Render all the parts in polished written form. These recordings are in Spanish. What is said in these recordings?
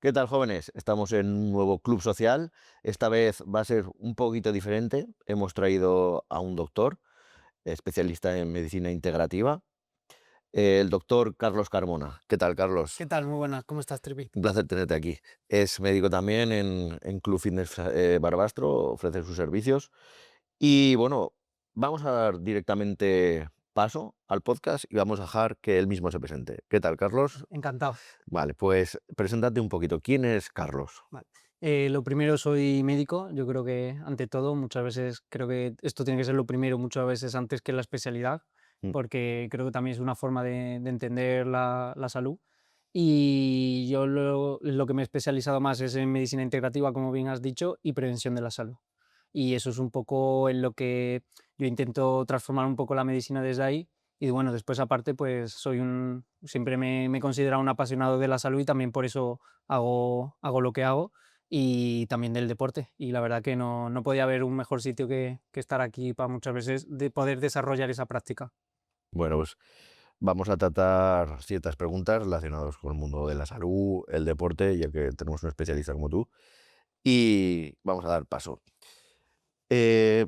¿Qué tal, jóvenes? Estamos en un nuevo club social. Esta vez va a ser un poquito diferente. Hemos traído a un doctor, especialista en medicina integrativa, el doctor Carlos Carmona. ¿Qué tal, ¿Qué Carlos? tal? Muy buenas. ¿Cómo estás, Tripi? Un placer tenerte aquí. Es médico también en Club Fitness Barbastro, ofrece sus servicios. Y bueno, vamos a dar directamente paso al podcast y vamos a dejar que él mismo se presente. ¿Qué tal, Carlos? Encantado. Vale, pues preséntate un poquito. ¿Quién es Carlos? Vale. Lo primero, soy médico. Yo creo que, ante todo, muchas veces creo que esto tiene que ser lo primero, muchas veces antes que la especialidad, Mm. porque creo que también es una forma de entender la salud. Y yo lo que me he especializado más es en medicina integrativa, como bien has dicho, y prevención de la salud. Y eso es un poco en lo que yo intento transformar un poco la medicina desde ahí. Y bueno, después aparte, pues siempre me he considerado un apasionado de la salud y también por eso hago lo que hago y también del deporte. Y la verdad que no podía haber un mejor sitio que estar aquí para muchas veces de poder desarrollar esa práctica. Bueno, pues vamos a tratar ciertas preguntas relacionadas con el mundo de la salud, el deporte, ya que tenemos un especialista como tú. Y vamos a dar paso. Eh,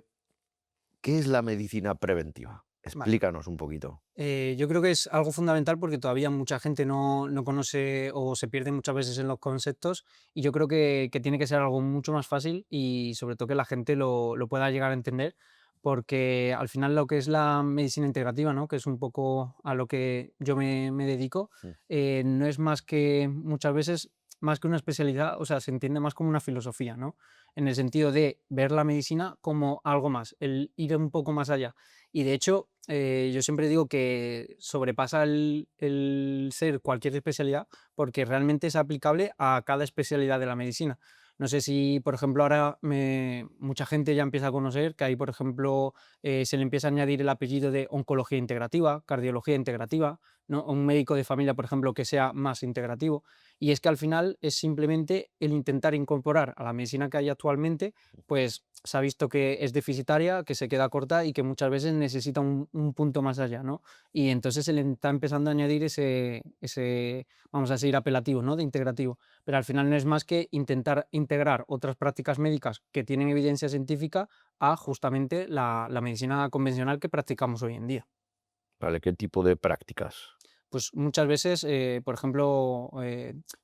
¿Qué es la medicina preventiva? Vale. Explícanos un poquito. Yo creo que es algo fundamental porque todavía mucha gente no conoce o se pierde muchas veces en los conceptos y yo creo que tiene que ser algo mucho más fácil y sobre todo que la gente lo pueda llegar a entender porque al final lo que es la medicina integrativa, ¿no? Que es un poco a lo que yo me dedico, Mm. no es más que muchas veces más que una especialidad, o sea, se entiende más como una filosofía, ¿no? En el sentido de ver la medicina como algo más, el ir un poco más allá. Y de hecho, yo siempre digo que sobrepasa el ser cualquier especialidad porque realmente es aplicable a cada especialidad de la medicina. No sé si, por ejemplo, ahora mucha gente ya empieza a conocer que ahí, por ejemplo, se le empieza a añadir el apellido de oncología integrativa, cardiología integrativa, ¿no? Un médico de familia, por ejemplo, que sea más integrativo. Y es que al final es simplemente el intentar incorporar a la medicina que hay actualmente, pues se ha visto que es deficitaria, que se queda corta y que muchas veces necesita un punto más allá, ¿no? Y entonces se le está empezando a añadir ese, vamos a decir, apelativo, ¿no? De integrativo. Pero al final no es más que intentar integrar otras prácticas médicas que tienen evidencia científica a justamente la medicina convencional que practicamos hoy en día. ¿Vale? ¿Qué tipo de prácticas? Pues muchas veces, por ejemplo,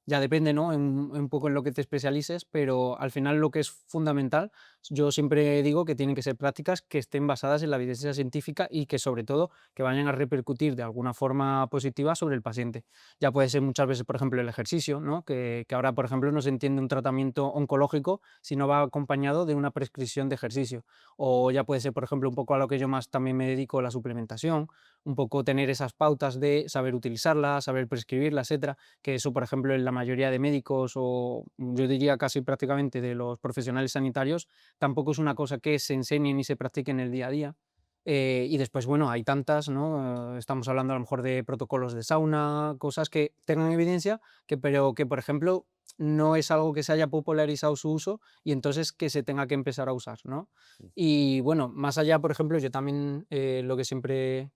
ya depende, ¿no? Un poco en lo que te especialices, pero al final lo que es fundamental, yo siempre digo que tienen que ser prácticas que estén basadas en la evidencia científica y que sobre todo que vayan a repercutir de alguna forma positiva sobre el paciente. Ya puede ser muchas veces, por ejemplo, el ejercicio, ¿no? Que ahora, por ejemplo, no se entiende un tratamiento oncológico si no va acompañado de una prescripción de ejercicio. O ya puede ser, por ejemplo, un poco a lo que yo más también me dedico, la suplementación, un poco tener esas pautas de saber utilizarla, saber prescribirla, etcétera, que eso, por ejemplo, en la mayoría de médicos o yo diría casi prácticamente de los profesionales sanitarios, tampoco es una cosa que se enseñe ni se practique en el día a día. Y después, bueno, hay tantas, ¿no? Estamos hablando a lo mejor de protocolos de sauna, cosas que tengan evidencia, pero que, por ejemplo, no es algo que se haya popularizado su uso y entonces que se tenga que empezar a usar, ¿no? Y bueno, más allá, por ejemplo, yo también lo que siempre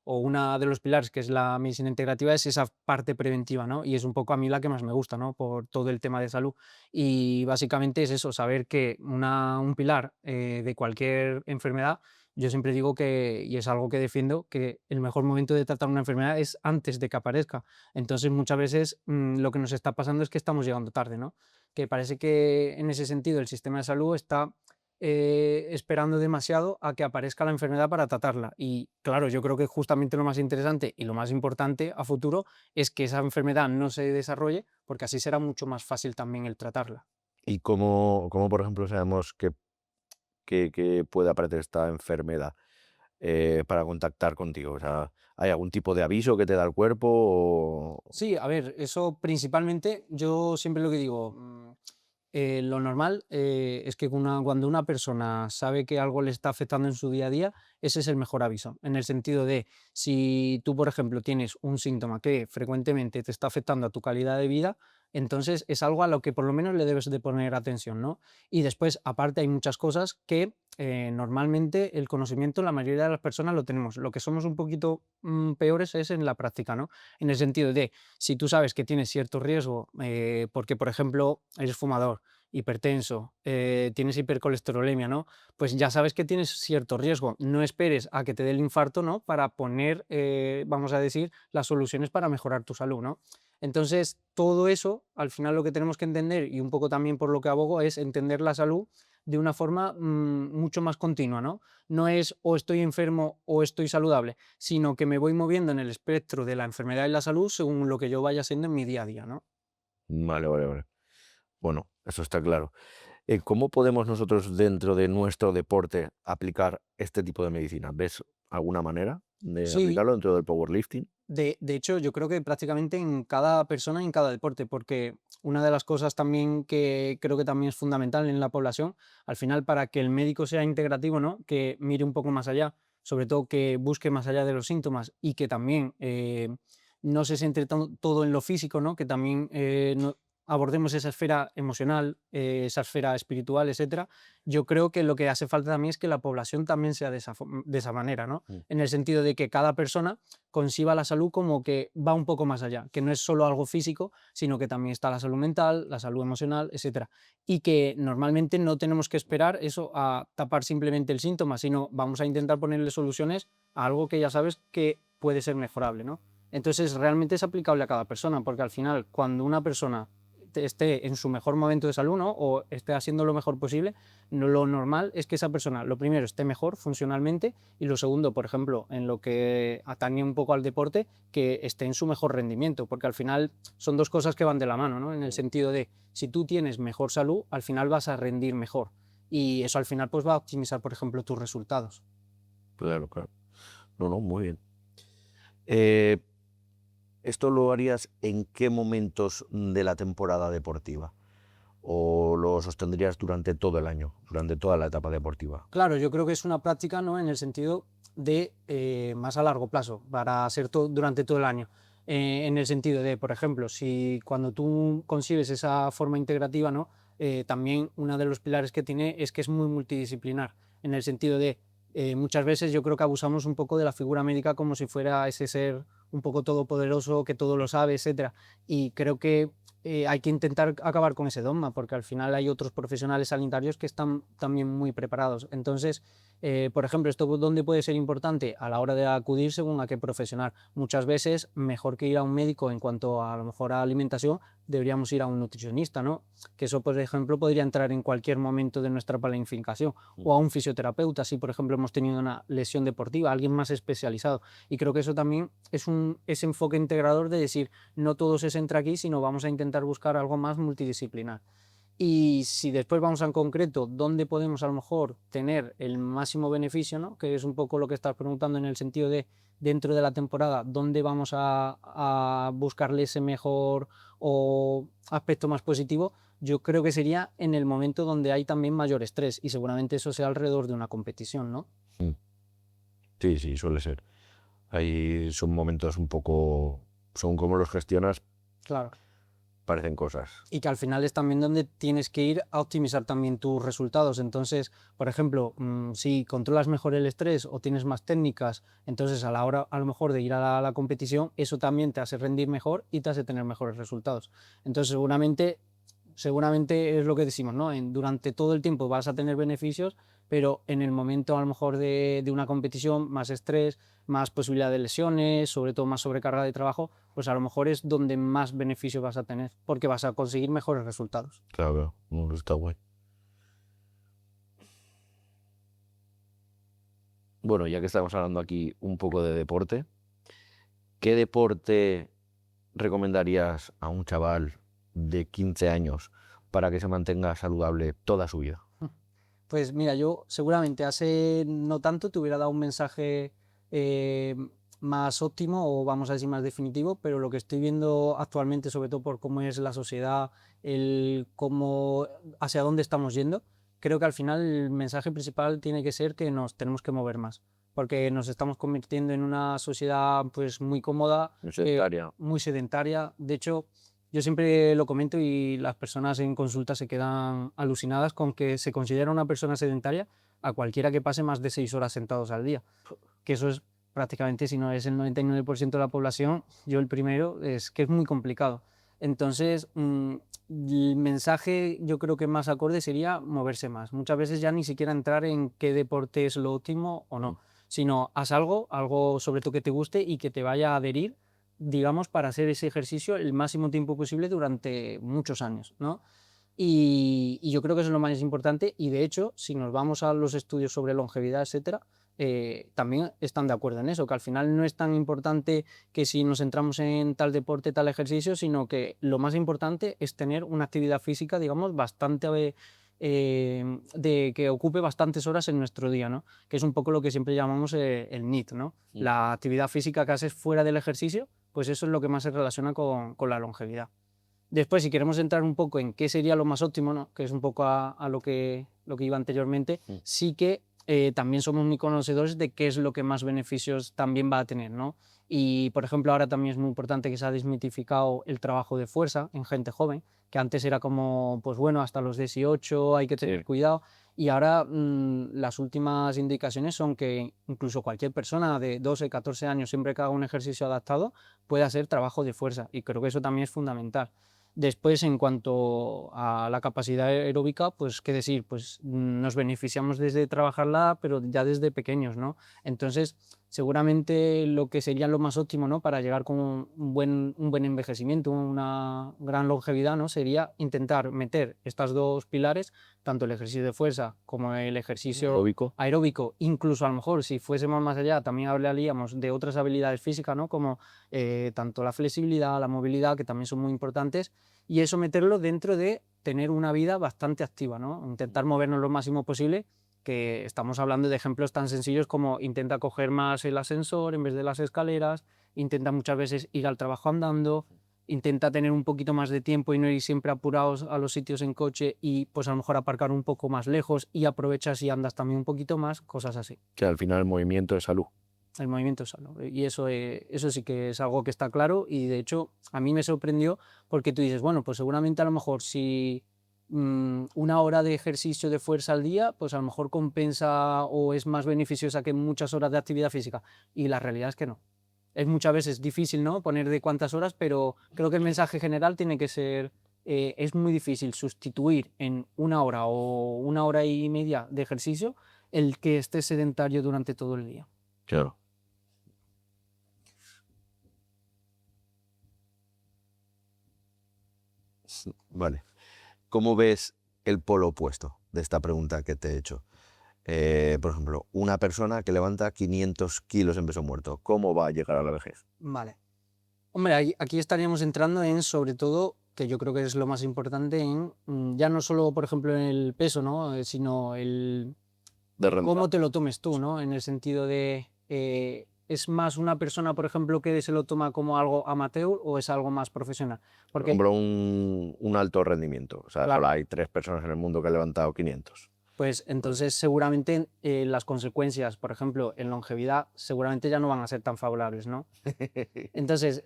o una de los pilares, que es la medicina integrativa, es esa parte preventiva, ¿no? Y es un poco a mí la que más me gusta, ¿no? Por todo el tema de salud. Y básicamente es eso, saber que un pilar de cualquier enfermedad, yo siempre digo que, y es algo que defiendo, que el mejor momento de tratar una enfermedad es antes de que aparezca. Entonces, muchas veces lo que nos está pasando es que estamos llegando tarde, ¿no? Que parece que en ese sentido el sistema de salud está esperando demasiado a que aparezca la enfermedad para tratarla. Y claro, yo creo que justamente lo más interesante y lo más importante a futuro es que esa enfermedad no se desarrolle, porque así será mucho más fácil también el tratarla. ¿Y cómo, por ejemplo, sabemos que puede aparecer esta enfermedad para contactar contigo? O sea, ¿hay algún tipo de aviso que te da el cuerpo? Sí, a ver, eso principalmente, yo siempre lo que digo, lo normal es que cuando una persona sabe que algo le está afectando en su día a día, ese es el mejor aviso. En el sentido de, si tú, por ejemplo, tienes un síntoma que frecuentemente te está afectando a tu calidad de vida, Entonces es algo a lo que por lo menos le debes de poner atención, ¿no? Y después, aparte, hay muchas cosas que normalmente el conocimiento la mayoría de las personas lo tenemos. Lo que somos un poquito peores es en la práctica, ¿no? En el sentido de, si tú sabes que tienes cierto riesgo, porque por ejemplo eres fumador, hipertenso, tienes hipercolesterolemia, ¿no? Pues ya sabes que tienes cierto riesgo. No esperes a que te dé el infarto, ¿no? Para poner, vamos a decir, las soluciones para mejorar tu salud, ¿no? Entonces, todo eso, al final lo que tenemos que entender, y un poco también por lo que abogo, es entender la salud de una forma mucho más continua, ¿no? No es o estoy enfermo o estoy saludable, sino que me voy moviendo en el espectro de la enfermedad y la salud según lo que yo vaya haciendo en mi día a día, ¿no? Vale, vale, vale. Bueno, eso está claro. ¿Cómo podemos nosotros dentro de nuestro deporte aplicar este tipo de medicina? ¿Ves alguna manera de Sí, aplicarlo dentro del powerlifting? de hecho, yo creo que prácticamente en cada persona y en cada deporte, porque una de las cosas también que creo que también es fundamental en la población, al final para que el médico sea integrativo, ¿no? Que mire un poco más allá, sobre todo que busque más allá de los síntomas y que también no se centre todo en lo físico, ¿no? Que también abordemos esa esfera emocional, esa esfera espiritual, etcétera. Yo creo que lo que hace falta también es que la población también sea de esa manera, ¿no? Mm. En el sentido de que cada persona conciba la salud como que va un poco más allá, que no es solo algo físico, sino que también está la salud mental, la salud emocional, etcétera. Y que normalmente no tenemos que esperar eso a tapar simplemente el síntoma, sino vamos a intentar ponerle soluciones a algo que ya sabes que puede ser mejorable, ¿no? Entonces realmente es aplicable a cada persona, porque al final cuando una persona esté en su mejor momento de salud, ¿no? O esté haciendo lo mejor posible, lo normal es que esa persona, lo primero, esté mejor funcionalmente y lo segundo, por ejemplo, en lo que atañe un poco al deporte, que esté en su mejor rendimiento, porque al final son dos cosas que van de la mano, ¿no? En el sentido de, si tú tienes mejor salud, al final vas a rendir mejor y eso al final pues va a optimizar, por ejemplo, tus resultados. Claro, claro. No, no, muy bien. Eh, ¿Esto lo harías en qué momentos de la temporada deportiva? ¿O lo sostendrías durante todo el año, durante toda la etapa deportiva? Claro, yo creo que es una práctica, ¿no? En el sentido de más a largo plazo, para ser durante todo el año. En el sentido de, por ejemplo, si cuando tú concibes esa forma integrativa, ¿no? También uno de los pilares que tiene es que es muy multidisciplinar, en el sentido de muchas veces yo creo que abusamos un poco de la figura médica como si fuera ese ser un poco todopoderoso, que todo lo sabe, etcétera. Y creo que hay que intentar acabar con ese dogma, porque al final hay otros profesionales sanitarios que están también muy preparados. Entonces, por ejemplo, ¿esto dónde puede ser importante? A la hora de acudir según a qué profesional. Muchas veces, mejor que ir a un médico en cuanto a lo mejor a alimentación, deberíamos ir a un nutricionista, ¿no? Que eso, por ejemplo, podría entrar en cualquier momento de nuestra planificación, o a un fisioterapeuta, si por ejemplo hemos tenido una lesión deportiva, alguien más especializado. Y creo que eso también es ese enfoque integrador de decir, no todo se centra aquí, sino vamos a intentar buscar algo más multidisciplinar. Y si después vamos en concreto dónde podemos a lo mejor tener el máximo beneficio, ¿no? Que es un poco lo que estás preguntando en el sentido de dentro de la temporada, dónde vamos a buscarle ese mejor o aspecto más positivo, yo creo que sería en el momento donde hay también mayor estrés y seguramente eso sea alrededor de una competición, ¿no? Mm. Sí, sí, suele ser. Ahí son momentos un poco, son como los gestionas, Claro. parecen cosas. Y que al final es también donde tienes que ir a optimizar también tus resultados. Entonces, por ejemplo, si controlas mejor el estrés o tienes más técnicas, entonces a la hora a lo mejor de ir a la competición, eso también te hace rendir mejor y te hace tener mejores resultados. Entonces, seguramente es lo que decimos, ¿no? Durante todo el tiempo vas a tener beneficios, pero en el momento a lo mejor de una competición, más estrés, más posibilidad de lesiones, sobre todo más sobrecarga de trabajo, pues a lo mejor es donde más beneficios vas a tener, porque vas a conseguir mejores resultados. Claro, claro. No, está guay. Bueno, ya que estamos hablando aquí un poco de deporte, ¿qué deporte recomendarías a un chaval de 15 años para que se mantenga saludable toda su vida? Pues mira, yo seguramente hace no tanto te hubiera dado un mensaje eh, más óptimo o vamos a decir más definitivo, pero lo que estoy viendo actualmente, sobre todo por cómo es la sociedad, el cómo, hacia dónde estamos yendo, creo que al final el mensaje principal tiene que ser que nos tenemos que mover más, porque nos estamos convirtiendo en una sociedad pues muy cómoda, Sedentaria. muy sedentaria. De hecho, yo siempre lo comento y las personas en consulta se quedan alucinadas con que se considera una persona sedentaria a cualquiera que pase más de 6 horas sentados al día, que eso es prácticamente, si no es el 99% de la población, yo el primero, es que es muy complicado. Entonces, el mensaje yo creo que más acorde sería moverse más. Muchas veces ya ni siquiera entrar en qué deporte es lo óptimo o no, sino haz algo, algo sobre todo que te guste y que te vaya a adherir, digamos, para hacer ese ejercicio el máximo tiempo posible durante muchos años, ¿no? Y yo creo que eso es lo más importante y de hecho, si nos vamos a los estudios sobre longevidad, etcétera, también están de acuerdo en eso, que al final no es tan importante que si nos centramos en tal deporte, tal ejercicio, sino que lo más importante es tener una actividad física, digamos, bastante de que ocupe bastantes horas en nuestro día, ¿no? Que es un poco lo que siempre llamamos el NEAT, ¿no? La actividad física que haces fuera del ejercicio, pues eso es lo que más se relaciona con la longevidad. Después, si queremos entrar un poco en qué sería lo más óptimo, ¿no? Que es un poco a lo que iba anteriormente, sí que también somos muy conocedores de qué es lo que más beneficios también va a tener, ¿no? Y, por ejemplo, ahora también es muy importante que se ha desmitificado el trabajo de fuerza en gente joven, que antes era como, pues bueno, hasta los 18 hay que tener cuidado, y ahora las últimas indicaciones son que incluso cualquier persona de 12, 14 años, siempre que haga un ejercicio adaptado, puede hacer trabajo de fuerza, y creo que eso también es fundamental. Después, en cuanto a la capacidad aeróbica, pues qué decir, pues nos beneficiamos desde trabajarla, pero ya desde pequeños, ¿no? Entonces, seguramente lo que sería lo más óptimo, ¿no? Para llegar con un buen envejecimiento, una gran longevidad, ¿no? Sería intentar meter estas dos pilares, tanto el ejercicio de fuerza como el ejercicio Aeróbico. aeróbico, incluso a lo mejor si fuésemos más allá, también hablaríamos de otras habilidades físicas, ¿no? Como tanto la flexibilidad, la movilidad, que también son muy importantes, y eso meterlo dentro de tener una vida bastante activa, ¿no? Intentar movernos lo máximo posible, que estamos hablando de ejemplos tan sencillos como intenta coger más el ascensor en vez de las escaleras, intenta muchas veces ir al trabajo andando, intenta tener un poquito más de tiempo y no ir siempre apurados a los sitios en coche y pues a lo mejor aparcar un poco más lejos y aprovechas y andas también un poquito más, cosas así. Que al final el movimiento es salud. El movimiento sano. Y eso sí que es algo que está claro y de hecho a mí me sorprendió porque tú dices, bueno, pues seguramente a lo mejor si una hora de ejercicio de fuerza al día, pues a lo mejor compensa o es más beneficiosa que muchas horas de actividad física. Y la realidad es que no. Es muchas veces difícil, ¿no? Poner de cuántas horas, pero creo que el mensaje general tiene que ser, es muy difícil sustituir en una hora o una hora y media de ejercicio el que esté sedentario durante todo el día. Claro. Vale. ¿Cómo ves el polo opuesto de esta pregunta que te he hecho? Por ejemplo, una persona que levanta 500 kilos en peso muerto, ¿cómo va a llegar a la vejez? Vale. Hombre, aquí estaríamos entrando en, sobre todo, que yo creo que es lo más importante, en ya no solo, por ejemplo, en el peso, ¿no? Sino el De rendimiento. cómo te lo tomes tú, ¿no? En el sentido de, ¿es más una persona, por ejemplo, que se lo toma como algo amateur o es algo más profesional? Por Porque, ejemplo, un alto rendimiento. O sea, claro, solo hay 3 personas en el mundo que han levantado 500. pues entonces seguramente las consecuencias, por ejemplo, en longevidad, seguramente ya no van a ser tan favorables, ¿no? Entonces,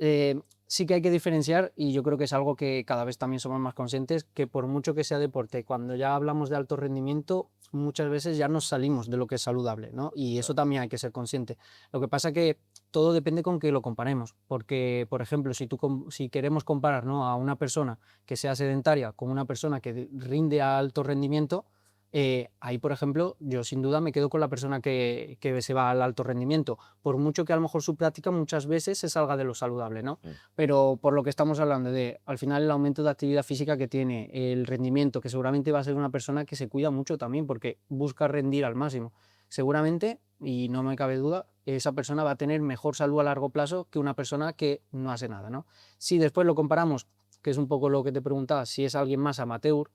sí que hay que diferenciar, y yo creo que es algo que cada vez también somos más conscientes, que por mucho que sea deporte, cuando ya hablamos de alto rendimiento, muchas veces ya nos salimos de lo que es saludable, ¿no? Y eso también hay que ser consciente. Lo que pasa que todo depende con que lo comparemos, porque, por ejemplo, si queremos comparar, ¿no?, a una persona que sea sedentaria con una persona que rinde a alto rendimiento, ahí, por ejemplo, yo sin duda me quedo con la persona que se va al alto rendimiento, por mucho que a lo mejor su práctica muchas veces se salga de lo saludable, ¿no? Pero por lo que estamos hablando de, al final, el aumento de actividad física que tiene, el rendimiento, que seguramente va a ser una persona que se cuida mucho también, porque busca rendir al máximo. Seguramente, y no me cabe duda, esa persona va a tener mejor salud a largo plazo que una persona que no hace nada, ¿no? Si después lo comparamos, que es un poco lo que te preguntaba, si es alguien más amateur,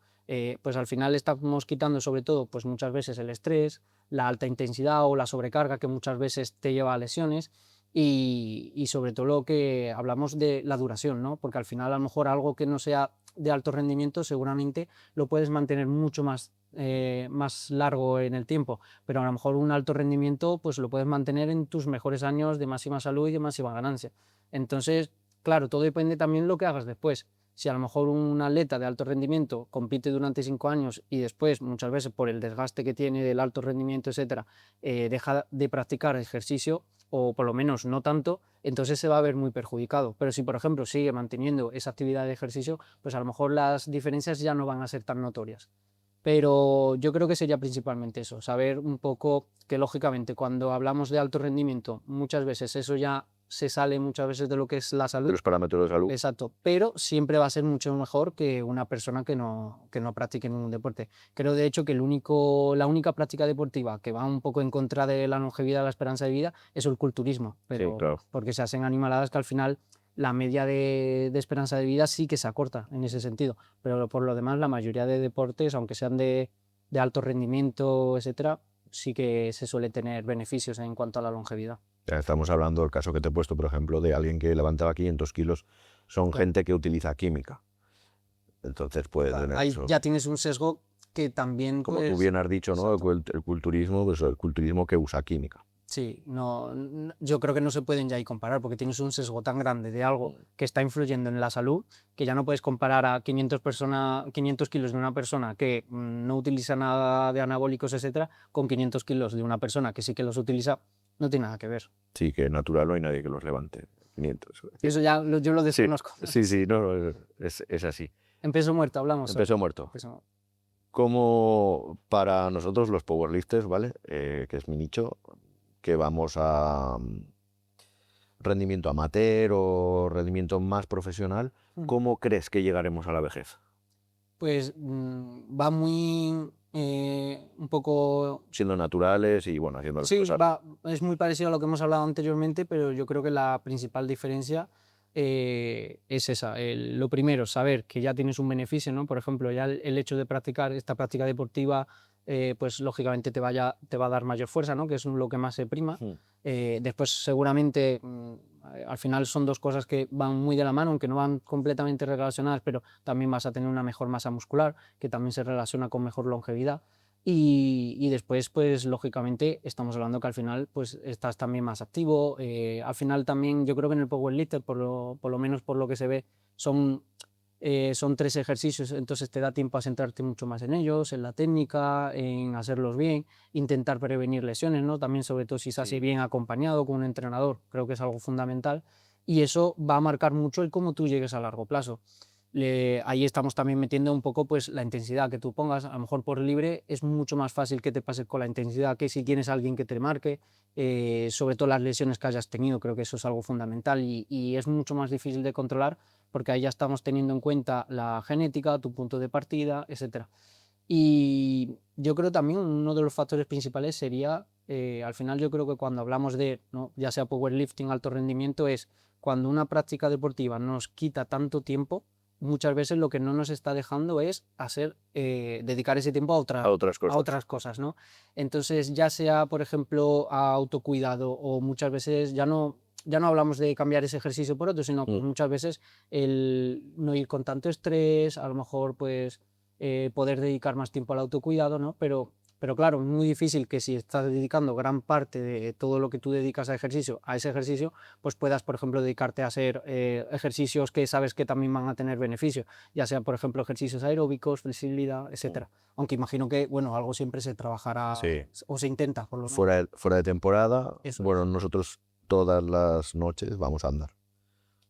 pues al final estamos quitando sobre todo pues muchas veces el estrés, la alta intensidad o la sobrecarga que muchas veces te lleva a lesiones y sobre todo lo que hablamos de la duración, ¿no? Porque al final a lo mejor algo que no sea de alto rendimiento seguramente lo puedes mantener mucho más largo en el tiempo, pero a lo mejor un alto rendimiento pues lo puedes mantener en tus mejores años de máxima salud y de máxima ganancia. Entonces, claro, todo depende también de lo que hagas después. Si a lo mejor un atleta de alto rendimiento compite durante 5 años y después, muchas veces por el desgaste que tiene del alto rendimiento, etcétera, deja de practicar ejercicio, o por lo menos no tanto, entonces se va a ver muy perjudicado. Pero si, por ejemplo, sigue manteniendo esa actividad de ejercicio, pues a lo mejor las diferencias ya no van a ser tan notorias. Pero yo creo que sería principalmente eso, saber un poco que lógicamente cuando hablamos de alto rendimiento, muchas veces eso ya se sale muchas veces de lo que es la de salud. los parámetros de salud. Exacto, pero siempre va a ser mucho mejor que una persona que no practique ningún deporte. Creo de hecho que la única práctica deportiva que va un poco en contra de la longevidad, la esperanza de vida, es el culturismo, Sí, pero claro. porque se hacen animaladas que al final la media de esperanza de vida sí que se acorta en ese sentido, pero por lo demás la mayoría de deportes, aunque sean de alto rendimiento, etcétera, sí que se suele tener beneficios en cuanto a la longevidad. Ya estamos hablando del caso que te he puesto, por ejemplo, de alguien que levantaba 500 kilos. Son Claro. gente que utiliza química. Entonces puede tener Ahí eso. ya tienes un sesgo que también, Como tú pues, bien has dicho, ¿no? exacto. El culturismo, pues el culturismo que usa química. Sí, yo creo que no se pueden ya ahí comparar porque tienes un sesgo tan grande de algo que está influyendo en la salud que ya no puedes comparar a 500 kilos de una persona que no utiliza nada de anabólicos, etcétera, con 500 kilos de una persona que sí que los utiliza. No tiene nada que ver. Sí, que natural no hay nadie que los levante. 500. Y eso ya yo lo Sí, desconozco. sí, no, es así. En peso muerto hablamos. En peso muerto. Peso- Como para nosotros los powerlifters, ¿vale? Que es mi nicho, que vamos a rendimiento amateur o rendimiento más profesional, Mm. ¿cómo crees que llegaremos a la vejez? Pues va muy un poco. Siendo naturales y, bueno, haciendo las Sí, cosas. es muy parecido a lo que hemos hablado anteriormente, pero yo creo que la principal diferencia es esa. Lo primero, saber que ya tienes un beneficio, ¿no? Por ejemplo, ya el hecho de practicar esta práctica deportiva, pues lógicamente te va a dar mayor fuerza, ¿no? Que es lo que más se prima. Hmm. Después, seguramente, al final son dos cosas que van muy de la mano, aunque no van completamente relacionadas, pero también vas a tener una mejor masa muscular, que también se relaciona con mejor longevidad. Y después, pues lógicamente, estamos hablando que al final pues estás también más activo. Al final también yo creo que en el powerlifter, por lo menos por lo que se ve, son, son 3 ejercicios, entonces te da tiempo a centrarte mucho más en ellos, en la técnica, en hacerlos bien, intentar prevenir lesiones, ¿no? También sobre todo si estás Sí. bien acompañado con un entrenador, creo que es algo fundamental. Y eso va a marcar mucho el cómo tú llegues a largo plazo. Ahí estamos también metiendo un poco pues la intensidad que tú pongas. A lo mejor por libre es mucho más fácil que te pases con la intensidad que si tienes a alguien que te marque, sobre todo las lesiones que hayas tenido, creo que eso es algo fundamental y es mucho más difícil de controlar porque ahí ya estamos teniendo en cuenta la genética, tu punto de partida, etcétera. Y yo creo también uno de los factores principales sería, al final yo creo que cuando hablamos de, ¿no? ya sea powerlifting, alto rendimiento, es cuando una práctica deportiva nos quita tanto tiempo, muchas veces lo que no nos está dejando es dedicar ese tiempo A otras a cosas. otras cosas, ¿no? Entonces, ya sea, por ejemplo, a autocuidado o muchas veces ya no hablamos de cambiar ese ejercicio por otro, sino pues, muchas veces el no ir con tanto estrés, a lo mejor pues poder dedicar más tiempo al autocuidado, ¿no? Pero claro, es muy difícil que si estás dedicando gran parte de todo lo que tú dedicas a ese ejercicio, pues puedas, por ejemplo, dedicarte a hacer ejercicios que sabes que también van a tener beneficio, ya sea, por ejemplo, ejercicios aeróbicos, flexibilidad, etcétera. Aunque imagino que, bueno, algo siempre se trabajará Sí. o se intenta, por lo menos. Fuera de temporada, Eso bueno, nosotros todas las noches vamos a andar.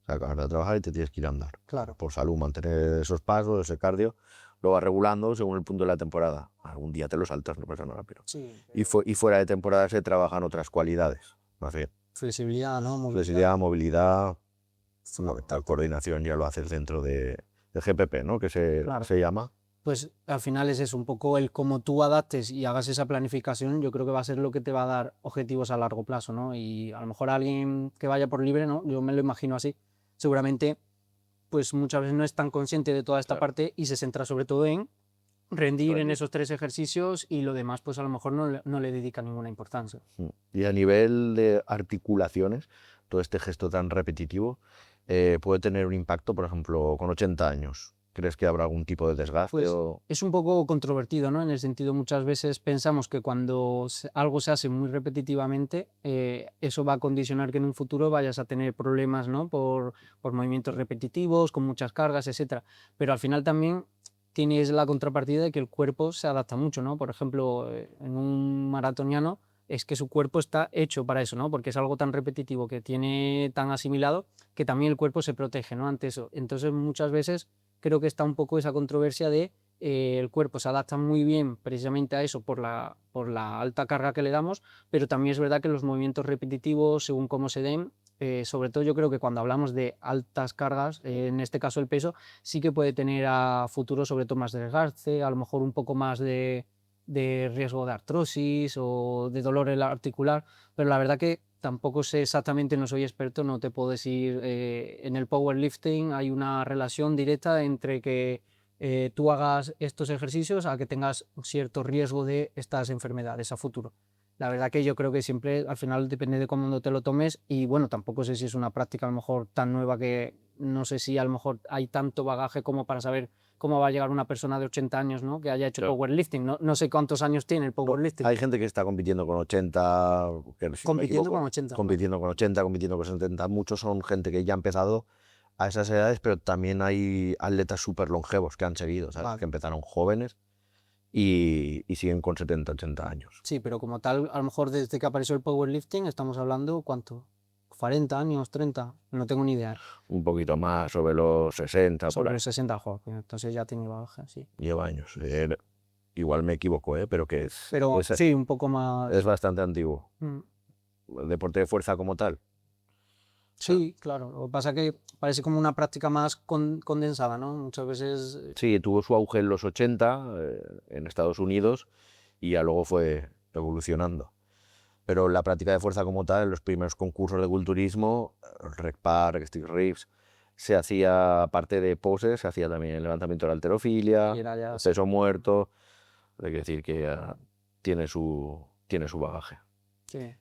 O sea, acabas de trabajar y te tienes que ir a andar. Claro. Por salud, mantener esos pasos, ese cardio, lo vas regulando según el punto de la temporada. Algún día te lo saltas, no pasa nada, pero... Sí, Y fuera de temporada se trabajan otras cualidades. Más bien, flexibilidad, ¿no? Movilidad. flexibilidad, movilidad, fundamental, coordinación, ya lo haces dentro del GPP, ¿no? Que Claro. se llama. Pues al final es eso, un poco el cómo tú adaptes y hagas esa planificación, yo creo que va a ser lo que te va a dar objetivos a largo plazo, ¿no? Y a lo mejor alguien que vaya por libre, ¿no? Yo me lo imagino así. Seguramente, pues muchas veces no es tan consciente de toda esta Claro. parte y se centra sobre todo en rendir en Rendir. esos 3 ejercicios y lo demás, pues a lo mejor no le dedica ninguna importancia. Y a nivel de articulaciones, todo este gesto tan repetitivo puede tener un impacto, por ejemplo, con 80 años. ¿Crees que habrá algún tipo de desgaste Pues o...? es un poco controvertido, ¿no? En el sentido, muchas veces pensamos que cuando algo se hace muy repetitivamente, eso va a condicionar que en un futuro vayas a tener problemas, ¿no? Por movimientos repetitivos, con muchas cargas, etcétera. Pero al final también tienes la contrapartida de que el cuerpo se adapta mucho, ¿no? Por ejemplo, en un maratoniano es que su cuerpo está hecho para eso, ¿no? Porque es algo tan repetitivo que tiene tan asimilado que también el cuerpo se protege, ¿no? Ante eso. Entonces, muchas veces creo que está un poco esa controversia de el cuerpo se adapta muy bien precisamente a eso por la alta carga que le damos, pero también es verdad que los movimientos repetitivos, según cómo se den, sobre todo yo creo que cuando hablamos de altas cargas, en este caso el peso, sí que puede tener a futuro sobre todo más desgaste, a lo mejor un poco más de riesgo de artrosis o de dolor en la articular, pero la verdad que tampoco sé exactamente, no soy experto, no te puedo decir, en el powerlifting hay una relación directa entre que tú hagas estos ejercicios a que tengas cierto riesgo de estas enfermedades a futuro. La verdad que yo creo que siempre al final depende de cómo te lo tomes y bueno, tampoco sé si es una práctica a lo mejor tan nueva que no sé si a lo mejor hay tanto bagaje como para saber cómo va a llegar una persona de 80 años, ¿no? Que haya hecho Claro. powerlifting. No, no sé cuántos años tiene el powerlifting. Hay gente que está compitiendo con 80, que si no me Compitiendo con equivoco, 80. compitiendo con 80, compitiendo con 70. Muchos son gente que ya ha empezado a esas edades, pero también hay atletas súper longevos que han seguido, ¿sabes? Vale. Que empezaron jóvenes y siguen con 70, 80 años. Sí, pero como tal, a lo mejor desde que apareció el powerlifting estamos hablando, ¿cuánto? 40 años, 30, no tengo ni idea. Un poquito más, sobre los 60, por ahí. Sobre 60 juegos, entonces ya tiene baja, sí. Lleva años. Igual me equivoco, pero que Pero sí, un poco más. es bastante antiguo. Mm, El deporte de fuerza como tal. sí, claro. Lo que pasa es que parece como una práctica más condensada, ¿no? Muchas veces. Sí, tuvo su auge en los 80 en Estados Unidos y ya luego fue evolucionando. Pero la práctica de fuerza como tal, en los primeros concursos de culturismo, rec park, stick rifts, se hacía, aparte de poses, se hacía también el levantamiento de la halterofilia, Y era ya. el peso muerto. Hay que decir que ya tiene su bagaje. Sí.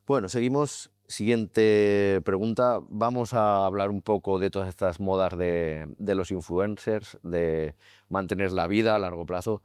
Bueno, seguimos. Siguiente pregunta. Vamos a hablar un poco de todas estas modas de los influencers, de mantener la vida a largo plazo.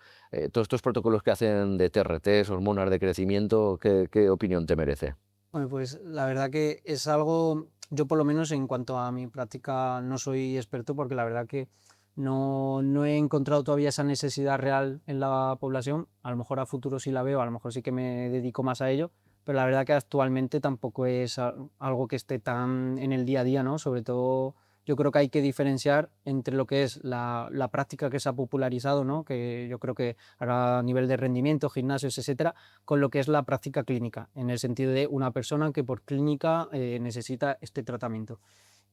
Todos estos protocolos que hacen de TRTs, hormonas de crecimiento, ¿qué opinión te merece? Bueno, pues la verdad que es algo, yo por lo menos en cuanto a mi práctica no soy experto porque la verdad que no he encontrado todavía esa necesidad real en la población. A lo mejor a futuro sí la veo, a lo mejor sí que me dedico más a ello, pero la verdad que actualmente tampoco es algo que esté tan en el día a día, ¿no? Sobre todo yo creo que hay que diferenciar entre lo que es la práctica que se ha popularizado, ¿no? Que yo creo que ahora a nivel de rendimiento, gimnasios, etcétera, con lo que es la práctica clínica, en el sentido de una persona que por clínica necesita este tratamiento.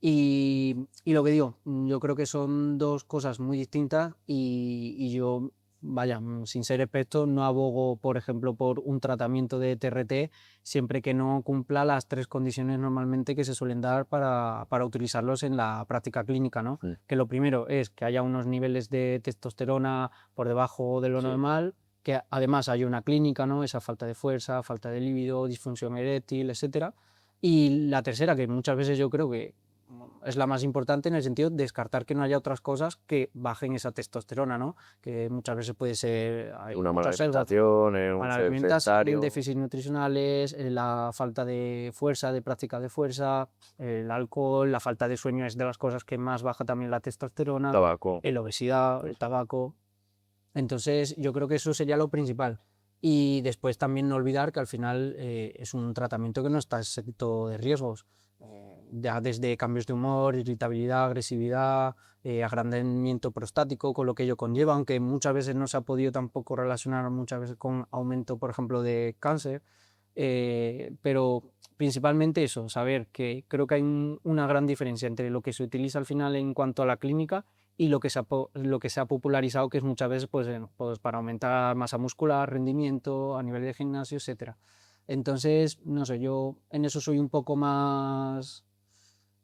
Y lo que digo, yo creo que son dos cosas muy distintas y yo, vaya, sin ser experto, no abogo, por ejemplo, por un tratamiento de TRT siempre que no cumpla las tres condiciones normalmente que se suelen dar para utilizarlos en la práctica clínica, ¿no? Mm. Que lo primero es que haya unos niveles de testosterona por debajo de lo Sí. normal, que además hay una clínica, ¿no? Esa falta de fuerza, falta de líbido, disfunción eréctil, etcétera. Y la tercera, que muchas veces yo creo que es la más importante en el sentido de descartar que no haya otras cosas que bajen esa testosterona, ¿no? Que muchas veces puede ser, hay Una mala muchos sesgos, alimentación, un mala ser alimentación, sedentario, déficits nutricionales, la falta de fuerza, de práctica de fuerza, el alcohol, la falta de sueño es de las cosas que más baja también la testosterona, tabaco. la obesidad, el tabaco. Entonces, yo creo que eso sería lo principal. Y después también no olvidar que al final es un tratamiento que no está exento de riesgos. Ya desde cambios de humor, irritabilidad, agresividad, agrandamiento prostático, con lo que ello conlleva, aunque muchas veces no se ha podido tampoco relacionar muchas veces con aumento, por ejemplo, de cáncer. Pero principalmente eso, saber que creo que hay una gran diferencia entre lo que se utiliza al final en cuanto a la clínica y lo que se ha popularizado, que es muchas veces pues, pues para aumentar masa muscular, rendimiento a nivel de gimnasio, etcétera. Entonces, no sé, yo en eso soy un poco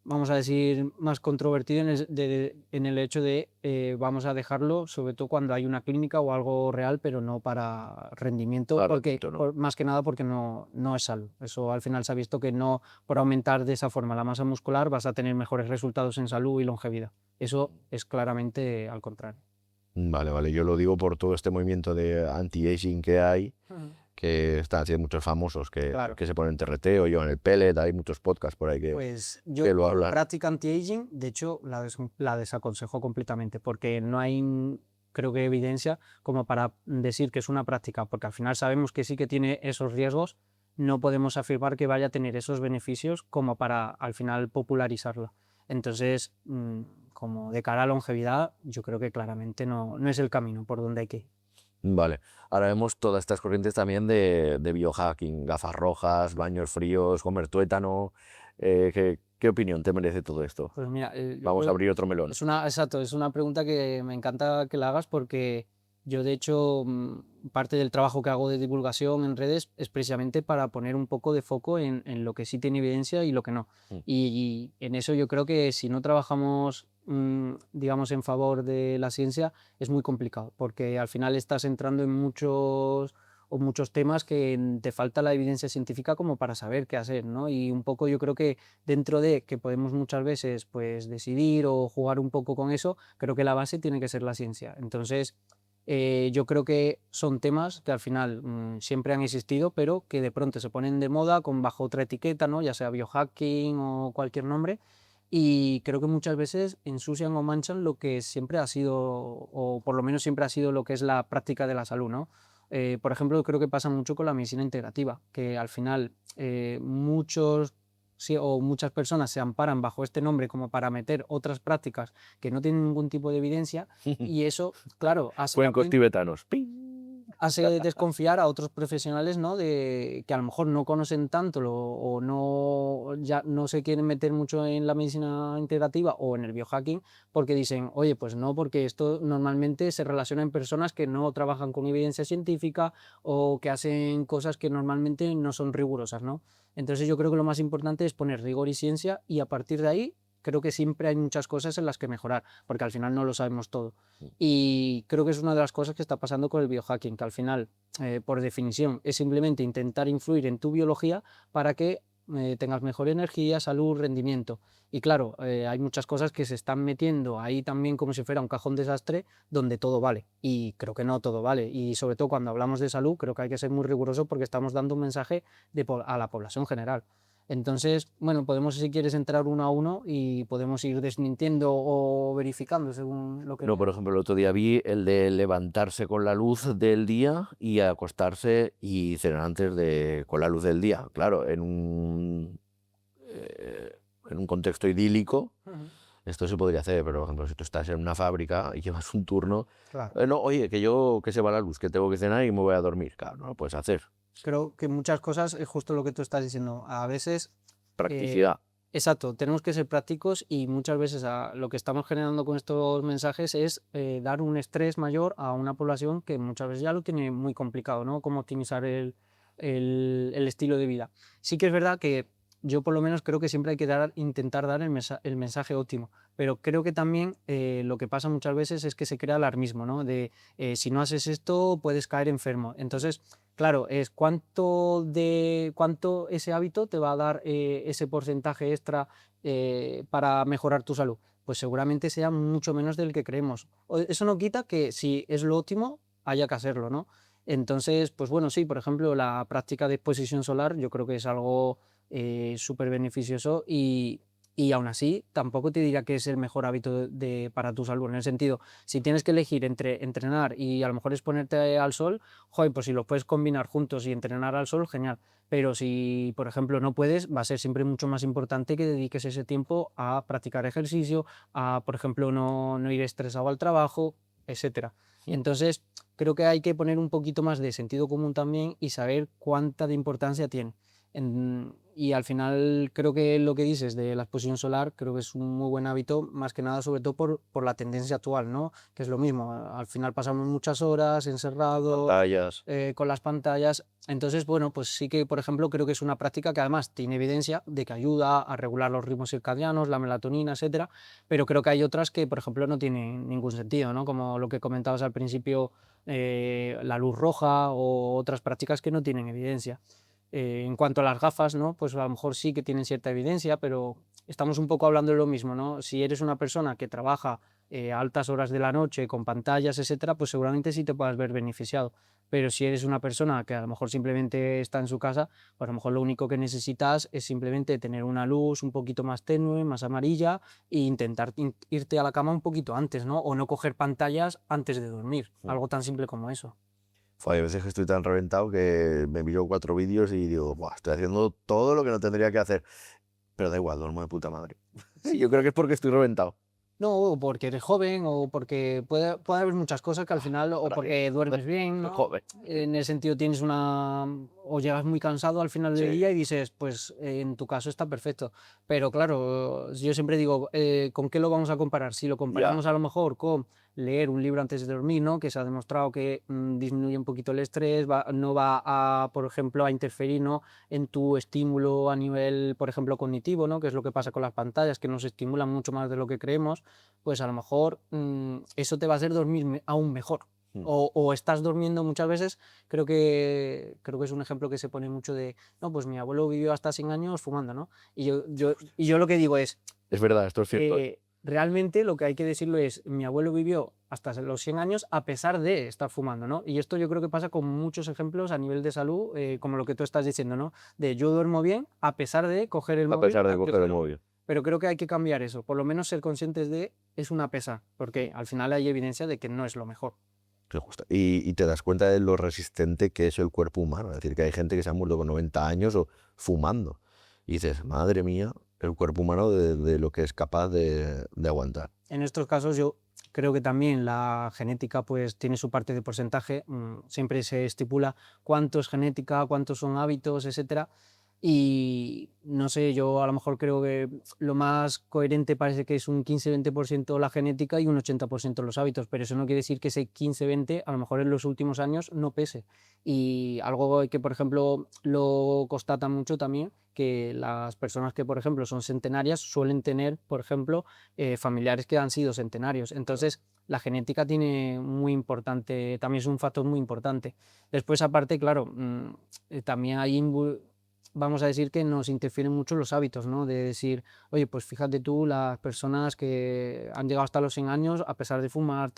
vamos a decir, más controvertido en el hecho de vamos a dejarlo, sobre todo cuando hay una clínica o algo real, pero no para rendimiento, Claro, porque no. más que nada porque no es salud. Eso al final se ha visto que no, por aumentar de esa forma la masa muscular vas a tener mejores resultados en salud y longevidad. Eso es claramente al contrario. Vale, vale. Yo lo digo por todo este movimiento de anti-aging que hay, Ujú. que están haciendo muchos famosos Claro. que se ponen TRT o llevan el pellet. Hay muchos podcasts por ahí Pues yo que lo hablan. práctica anti-aging, de hecho, la desaconsejo completamente, porque no hay, creo que, evidencia como para decir que es una práctica, porque al final sabemos que sí que tiene esos riesgos, no podemos afirmar que vaya a tener esos beneficios como para al final popularizarla. Entonces, como de cara a longevidad, yo creo que claramente no es el camino por donde hay que ir. Vale. Ahora vemos todas estas corrientes también de biohacking, gafas rojas, baños fríos, comer tuétano. ¿Qué opinión te merece todo esto? Pues mira, yo Vamos a creo. abrir otro melón. Exacto, es una pregunta que me encanta que la hagas porque yo, de hecho, parte del trabajo que hago de divulgación en redes es precisamente para poner un poco de foco en lo que sí tiene evidencia y lo que no. Mm. Y en eso yo creo que si no trabajamos, digamos, en favor de la ciencia, es muy complicado, porque al final estás entrando en muchos temas que te falta la evidencia científica como para saber qué hacer, ¿no? Y un poco yo creo que dentro de que podemos muchas veces pues decidir o jugar un poco con eso, creo que la base tiene que ser la ciencia. Entonces, yo creo que son temas que al final siempre han existido, pero que de pronto se ponen de moda con bajo otra etiqueta, ¿no? Ya sea biohacking o cualquier nombre. Y creo que muchas veces ensucian o manchan lo que siempre ha sido, o por lo menos siempre ha sido lo que es la práctica de la salud, ¿no? Por ejemplo, creo que pasa mucho con la medicina integrativa, que al final muchos sí, o muchas personas se amparan bajo este nombre como para meter otras prácticas que no tienen ningún tipo de evidencia, y eso, claro, hace Cuencos también tibetanos. ¡Ping! desconfiar a otros profesionales, ¿no? De que a lo mejor no conocen tanto o no, ya no se quieren meter mucho en la medicina integrativa o en el biohacking porque dicen, oye, pues no, porque esto normalmente se relaciona en personas que no trabajan con evidencia científica o que hacen cosas que normalmente no son rigurosas, ¿no? Entonces yo creo que lo más importante es poner rigor y ciencia, y a partir de ahí creo que siempre hay muchas cosas en las que mejorar, porque al final no lo sabemos todo. Y creo que es una de las cosas que está pasando con el biohacking, que al final, por definición, es simplemente intentar influir en tu biología para que tengas mejor energía, salud, rendimiento. Y claro, hay muchas cosas que se están metiendo ahí también como si fuera un cajón desastre donde todo vale. Y creo que no todo vale. Y sobre todo cuando hablamos de salud, creo que hay que ser muy riguroso porque estamos dando un mensaje a la población general. Entonces, bueno, podemos, si quieres, entrar uno a uno y podemos ir desmintiendo o verificando según lo que No, por veamos. ejemplo, el otro día vi el de levantarse con la luz del día y acostarse y cenar antes con la luz del día. Claro, en un contexto idílico, Ujú. esto se podría hacer, pero por ejemplo, si tú estás en una fábrica y llevas un turno, Claro. no, oye, que se va la luz, que tengo que cenar y me voy a dormir. Claro, no lo puedes hacer. Creo que muchas cosas es justo lo que tú estás diciendo. A veces, eh, Practicidad. exacto, tenemos que ser prácticos, y muchas veces lo que estamos generando con estos mensajes es dar un estrés mayor a una población que muchas veces ya lo tiene muy complicado, ¿no? Cómo optimizar el estilo de vida. Sí que es verdad que yo por lo menos creo que siempre hay que intentar dar el mensaje óptimo, pero creo que también lo que pasa muchas veces es que se crea alarmismo, ¿no? De si no haces esto puedes caer enfermo. Entonces, claro, es cuánto ese hábito te va a dar ese porcentaje extra para mejorar tu salud. Pues seguramente sea mucho menos del que creemos. Eso no quita que si es lo óptimo, haya que hacerlo, ¿no? Entonces, pues bueno, sí, por ejemplo, la práctica de exposición solar yo creo que es algo súper beneficioso, y aún así tampoco te diría que es el mejor hábito para tu salud. En el sentido, si tienes que elegir entre entrenar y a lo mejor exponerte al sol, joder, pues si los puedes combinar juntos y entrenar al sol, genial. Pero si, por ejemplo, no puedes, va a ser siempre mucho más importante que dediques ese tiempo a practicar ejercicio, a, por ejemplo, no ir estresado al trabajo, etcétera. Entonces, creo que hay que poner un poquito más de sentido común también y saber cuánta de importancia tiene. Y al final creo que lo que dices de la exposición solar creo que es un muy buen hábito, más que nada sobre todo por la tendencia actual, ¿no? Que es lo mismo, al final pasamos muchas horas encerrados, Pantallas. con las pantallas. Entonces, bueno, pues sí que, por ejemplo, creo que es una práctica que además tiene evidencia de que ayuda a regular los ritmos circadianos, la melatonina, etcétera, pero creo que hay otras que, por ejemplo, no tienen ningún sentido, ¿no? Como lo que comentabas al principio, la luz roja o otras prácticas que no tienen evidencia. En cuanto a las gafas, ¿no? Pues a lo mejor sí que tienen cierta evidencia, pero estamos un poco hablando de lo mismo, ¿no? Si eres una persona que trabaja a altas horas de la noche con pantallas, etcétera, pues seguramente sí te puedas ver beneficiado. Pero si eres una persona que a lo mejor simplemente está en su casa, pues a lo mejor lo único que necesitas es simplemente tener una luz un poquito más tenue, más amarilla, e intentar irte a la cama un poquito antes, ¿no? O no coger pantallas antes de dormir, Mm. algo tan simple como eso. Fue, hay veces que estoy tan reventado que me miro 4 vídeos y digo, "Buah, estoy haciendo todo lo que no tendría que hacer". Pero da igual, duermo de puta madre. Sí, yo creo que es porque estoy reventado. No, o porque eres joven, o porque puede haber muchas cosas que al final, o Ahora bien, porque joder, duermes bien, soy ¿no? joven. En el sentido tienes o llegas muy cansado al final del Sí, día y dices, pues en tu caso está perfecto. Pero claro, yo siempre digo, ¿con qué lo vamos a comparar? Si lo ya. comparamos a lo mejor con leer un libro antes de dormir, ¿no? Que se ha demostrado que disminuye un poquito el estrés, no va a, por ejemplo, a interferir, ¿no? En tu estímulo a nivel, por ejemplo, cognitivo, ¿no? Que es lo que pasa con las pantallas, que nos estimulan mucho más de lo que creemos, pues a lo mejor eso te va a hacer dormir aún mejor. Mm. O estás durmiendo muchas veces, creo que es un ejemplo que se pone mucho de, no, pues mi abuelo vivió hasta 100 años fumando, ¿no? Y yo lo que digo es, Es verdad, esto es cierto, ¿eh? realmente lo que hay que decirlo es, mi abuelo vivió hasta los 100 años a pesar de estar fumando, ¿no? Y esto yo creo que pasa con muchos ejemplos a nivel de salud, como lo que tú estás diciendo, ¿no? De yo duermo bien a pesar de coger el A móvil pesar de antes coger de el dormir. móvil. Pero creo que hay que cambiar eso, por lo menos ser conscientes de es una pesa, porque al final hay evidencia de que no es lo mejor. Sí, justo. Y te das cuenta de lo resistente que es el cuerpo humano. Es decir, que hay gente que se ha muerto con 90 años o fumando. Y dices, madre mía, el cuerpo humano de lo que es capaz de aguantar. En estos casos yo creo que también la genética pues tiene su parte de porcentaje, siempre se estipula cuánto es genética, cuántos son hábitos, etcétera. Y no sé, yo a lo mejor creo que lo más coherente parece que es un 15-20% la genética y un 80% los hábitos, pero eso no quiere decir que ese 15-20 a lo mejor en los últimos años no pese. Y algo que, por ejemplo, lo constata mucho también, que las personas que, por ejemplo, son centenarias suelen tener, por ejemplo, familiares que han sido centenarios. Entonces, la genética tiene muy importante, también es un factor muy importante. Después, aparte, claro, también hay vamos a decir que nos interfieren mucho los hábitos, ¿no? De decir, oye, pues fíjate tú, las personas que han llegado hasta los 100 años, a pesar de fumar,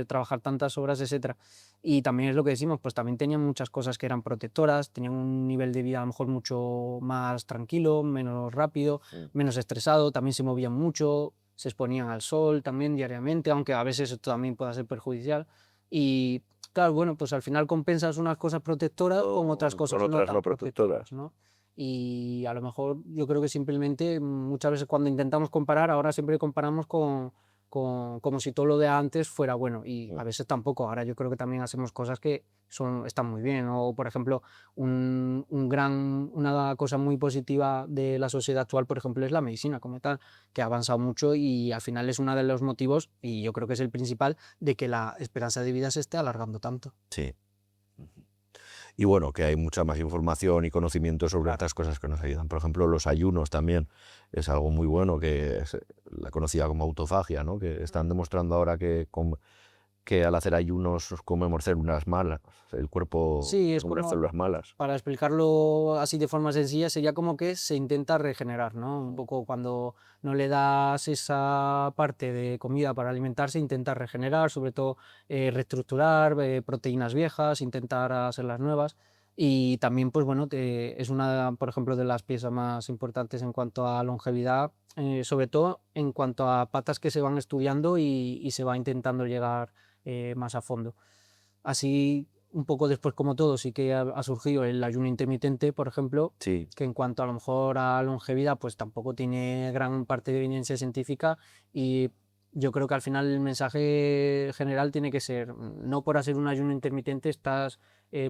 trabajar tantas horas, etcétera. Y también es lo que decimos, pues también tenían muchas cosas que eran protectoras, tenían un nivel de vida a lo mejor mucho más tranquilo, menos rápido, Mm. menos estresado, también se movían mucho, se exponían al sol también diariamente, aunque a veces esto también pueda ser perjudicial. Y claro, bueno, pues al final compensas unas cosas protectoras con otras Con cosas no otras tan no protectoras, protectoras. ¿no? Y a lo mejor yo creo que simplemente muchas veces cuando intentamos comparar, ahora siempre comparamos como si todo lo de antes fuera bueno y Mm. a veces tampoco. Ahora yo creo que también hacemos cosas que están muy bien. O por ejemplo, una cosa muy positiva de la sociedad actual, por ejemplo, es la medicina como tal, que ha avanzado mucho y al final es uno de los motivos, y yo creo que es el principal, de que la esperanza de vida se esté alargando tanto. Sí. Ujú. Y bueno, que hay mucha más información y conocimiento sobre Claro. estas cosas que nos ayudan. Por ejemplo, los ayunos también es algo muy bueno, que es la conocida como autofagia, ¿no? Que están demostrando ahora que al hacer ayunos comemos células malas, el cuerpo Sí, es come como, células malas. para explicarlo así de forma sencilla, sería como que se intenta regenerar, ¿no? Un poco cuando no le das esa parte de comida para alimentarse, intenta regenerar, sobre todo reestructurar proteínas viejas, intentar hacerlas nuevas. Y también, pues bueno, es una, por ejemplo, de las piezas más importantes en cuanto a longevidad, sobre todo en cuanto a patas que se van estudiando y se va intentando llegar más a fondo. Así, un poco después, como todo, sí que ha surgido el ayuno intermitente, por ejemplo, Sí, que en cuanto a lo mejor a longevidad, pues tampoco tiene gran parte de evidencia científica y yo creo que al final el mensaje general tiene que ser, no por hacer un ayuno intermitente estás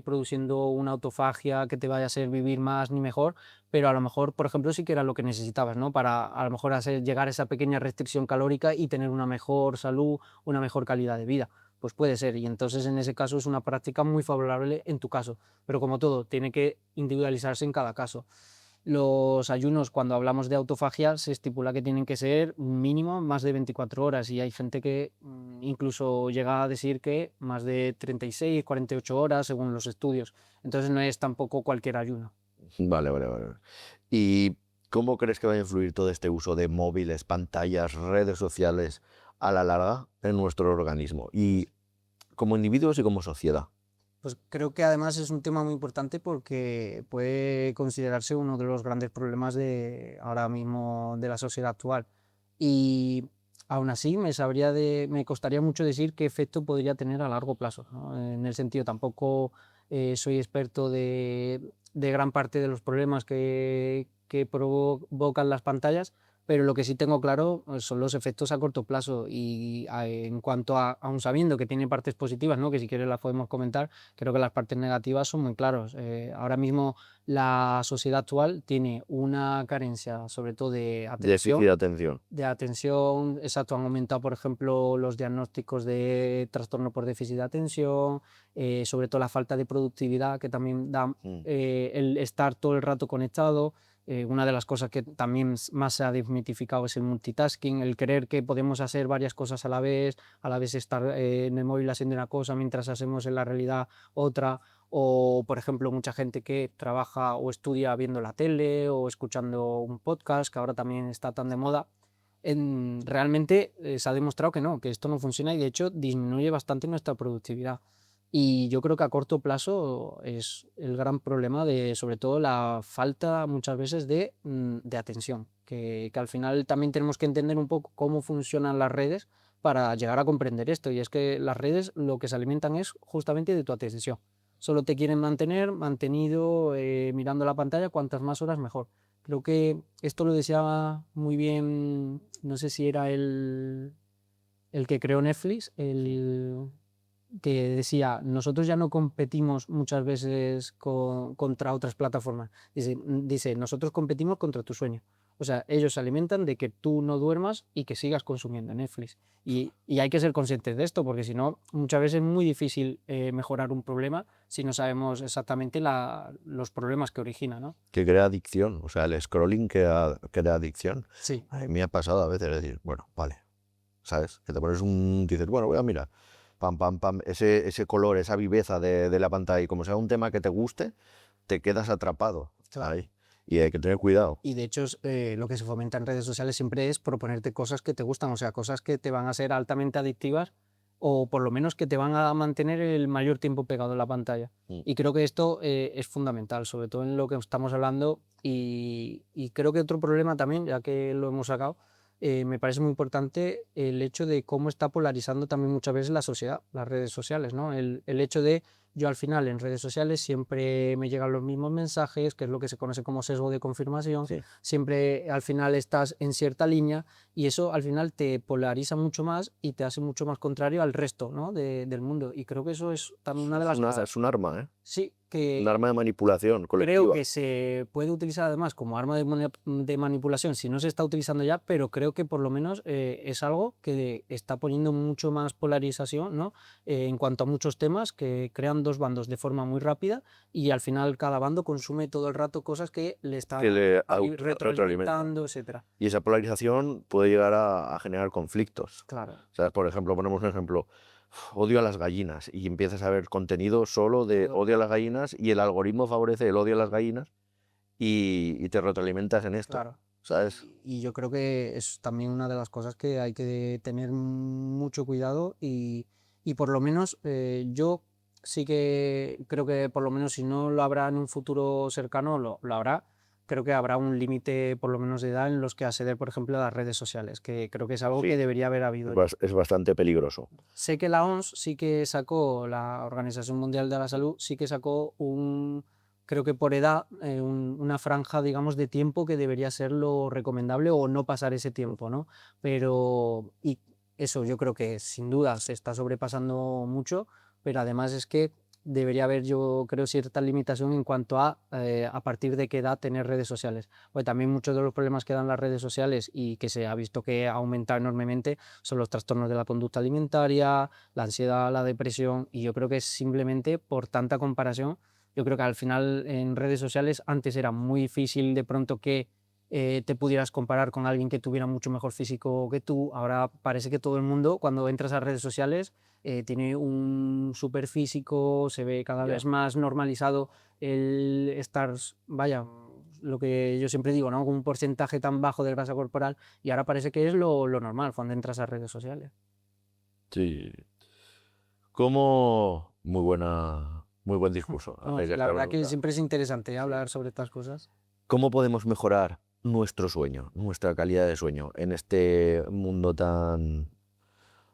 produciendo una autofagia que te vaya a hacer vivir más ni mejor, pero a lo mejor, por ejemplo, sí que era lo que necesitabas, ¿no? Para a lo mejor llegar a esa pequeña restricción calórica y tener una mejor salud, una mejor calidad de vida. Pues puede ser, y entonces en ese caso es una práctica muy favorable en tu caso, pero como todo, tiene que individualizarse en cada caso. Los ayunos, cuando hablamos de autofagia, se estipula que tienen que ser mínimo más de 24 horas y hay gente que incluso llega a decir que más de 36, 48 horas según los estudios. Entonces no es tampoco cualquier ayuno. Vale, vale, vale. ¿Y cómo crees que va a influir todo este uso de móviles, pantallas, redes sociales a la larga en nuestro organismo? Y como individuos y como sociedad. Pues creo que además es un tema muy importante porque puede considerarse uno de los grandes problemas de ahora mismo de la sociedad actual. Y aún así me costaría mucho decir qué efecto podría tener a largo plazo, ¿no? En el sentido, tampoco soy experto de gran parte de los problemas que provocan las pantallas, pero lo que sí tengo claro son los efectos a corto plazo y en cuanto a, aun sabiendo que tiene partes positivas, ¿no? Que si quieres las podemos comentar, creo que las partes negativas son muy claras. Ahora mismo la sociedad actual tiene una carencia, sobre todo Déficit de atención. de atención, exacto, han aumentado, por ejemplo, los diagnósticos de trastorno por déficit de atención, sobre todo la falta de productividad que también da Mm. el estar todo el rato conectado. Una de las cosas que también más se ha desmitificado es el multitasking, el creer que podemos hacer varias cosas a la vez estar en el móvil haciendo una cosa mientras hacemos en la realidad otra, o por ejemplo mucha gente que trabaja o estudia viendo la tele o escuchando un podcast, que ahora también está tan de moda. Realmente se ha demostrado que no, que esto no funciona y de hecho disminuye bastante nuestra productividad. Y yo creo que a corto plazo es el gran problema de, sobre todo, la falta muchas veces de atención, que al final también tenemos que entender un poco cómo funcionan las redes para llegar a comprender esto. Y es que las redes lo que se alimentan es justamente de tu atención. Solo te quieren mantener mantenido mirando la pantalla, cuantas más horas mejor. Creo que esto lo decía muy bien, no sé si era el que creó Netflix, el que decía, nosotros ya no competimos muchas veces contra otras plataformas. Dice, nosotros competimos contra tu sueño. O sea, ellos se alimentan de que tú no duermas y que sigas consumiendo Netflix. Y hay que ser conscientes de esto, porque si no, muchas veces es muy difícil mejorar un problema si no sabemos exactamente los problemas que origina, ¿no? Que crea adicción. O sea, el scrolling crea adicción. Sí, A mí me ha pasado a veces decir, bueno, vale, ¿sabes? Que te pones dices, bueno, voy a mirar, pam, pam, pam, ese color, esa viveza de la pantalla, y como sea un tema que te guste, te quedas atrapado claro. ahí. Y hay que tener cuidado. Y de hecho, lo que se fomenta en redes sociales siempre es proponerte cosas que te gustan, o sea, cosas que te van a ser altamente adictivas o por lo menos que te van a mantener el mayor tiempo pegado en la pantalla. Mm. Y creo que esto es fundamental, sobre todo en lo que estamos hablando. Y creo que otro problema también, ya que lo hemos sacado, me parece muy importante el hecho de cómo está polarizando también muchas veces la sociedad, las redes sociales, ¿no? El hecho de yo al final en redes sociales siempre me llegan los mismos mensajes, que es lo que se conoce como sesgo de confirmación, Sí. siempre al final estás en cierta línea y eso al final te polariza mucho más y te hace mucho más contrario al resto, ¿no? del mundo. Y creo que eso es también una de las cosas, Es un arma, ¿eh? sí, Un que arma de manipulación creo colectiva. que se puede utilizar además como arma de manipulación si no se está utilizando ya, pero creo que por lo menos es algo que está poniendo mucho más polarización, ¿no? En cuanto a muchos temas que crean dos bandos de forma muy rápida y al final cada bando consume todo el rato cosas que le están Que le ahí retroalimenta. retroalimentando, etcétera. Y esa polarización puede llegar a generar conflictos. Claro, O sea, por ejemplo, ponemos un ejemplo, odio a las gallinas, y empiezas a ver contenido solo de odio a las gallinas, y el algoritmo favorece el odio a las gallinas, y te retroalimentas en esto, claro. ¿sabes? Y yo creo que es también una de las cosas que hay que tener mucho cuidado y por lo menos yo sí que creo que por lo menos si no lo habrá en un futuro cercano, lo habrá. Creo que habrá un límite por lo menos de edad en los que acceder, por ejemplo, a las redes sociales, que creo que es algo que Sí, debería haber habido. es bastante peligroso. Sé que la OMS sí que sacó, la Organización Mundial de la Salud sí que sacó creo que por edad, una franja, digamos, de tiempo que debería ser lo recomendable o no pasar ese tiempo, ¿no? Pero, eso yo creo que sin duda se está sobrepasando mucho, pero además es que debería haber, yo creo, cierta limitación en cuanto a partir de qué edad tener redes sociales. Porque también muchos de los problemas que dan las redes sociales y que se ha visto que ha aumentado enormemente son los trastornos de la conducta alimentaria, la ansiedad, la depresión, y yo creo que es simplemente por tanta comparación. Yo creo que al final en redes sociales antes era muy difícil de pronto que te pudieras comparar con alguien que tuviera mucho mejor físico que tú. Ahora parece que todo el mundo, cuando entras a redes sociales, tiene un súper físico, se ve cada Ya. vez más normalizado el estar, vaya, lo que yo siempre digo, ¿no? Con un porcentaje tan bajo de grasa corporal, y ahora parece que es lo normal cuando entras a redes sociales. Sí. Como muy buen discurso. No, Hay sí, que la estar verdad que brutal. siempre es interesante Sí. hablar sobre estas cosas. ¿Cómo podemos mejorar nuestro sueño, nuestra calidad de sueño en este mundo tan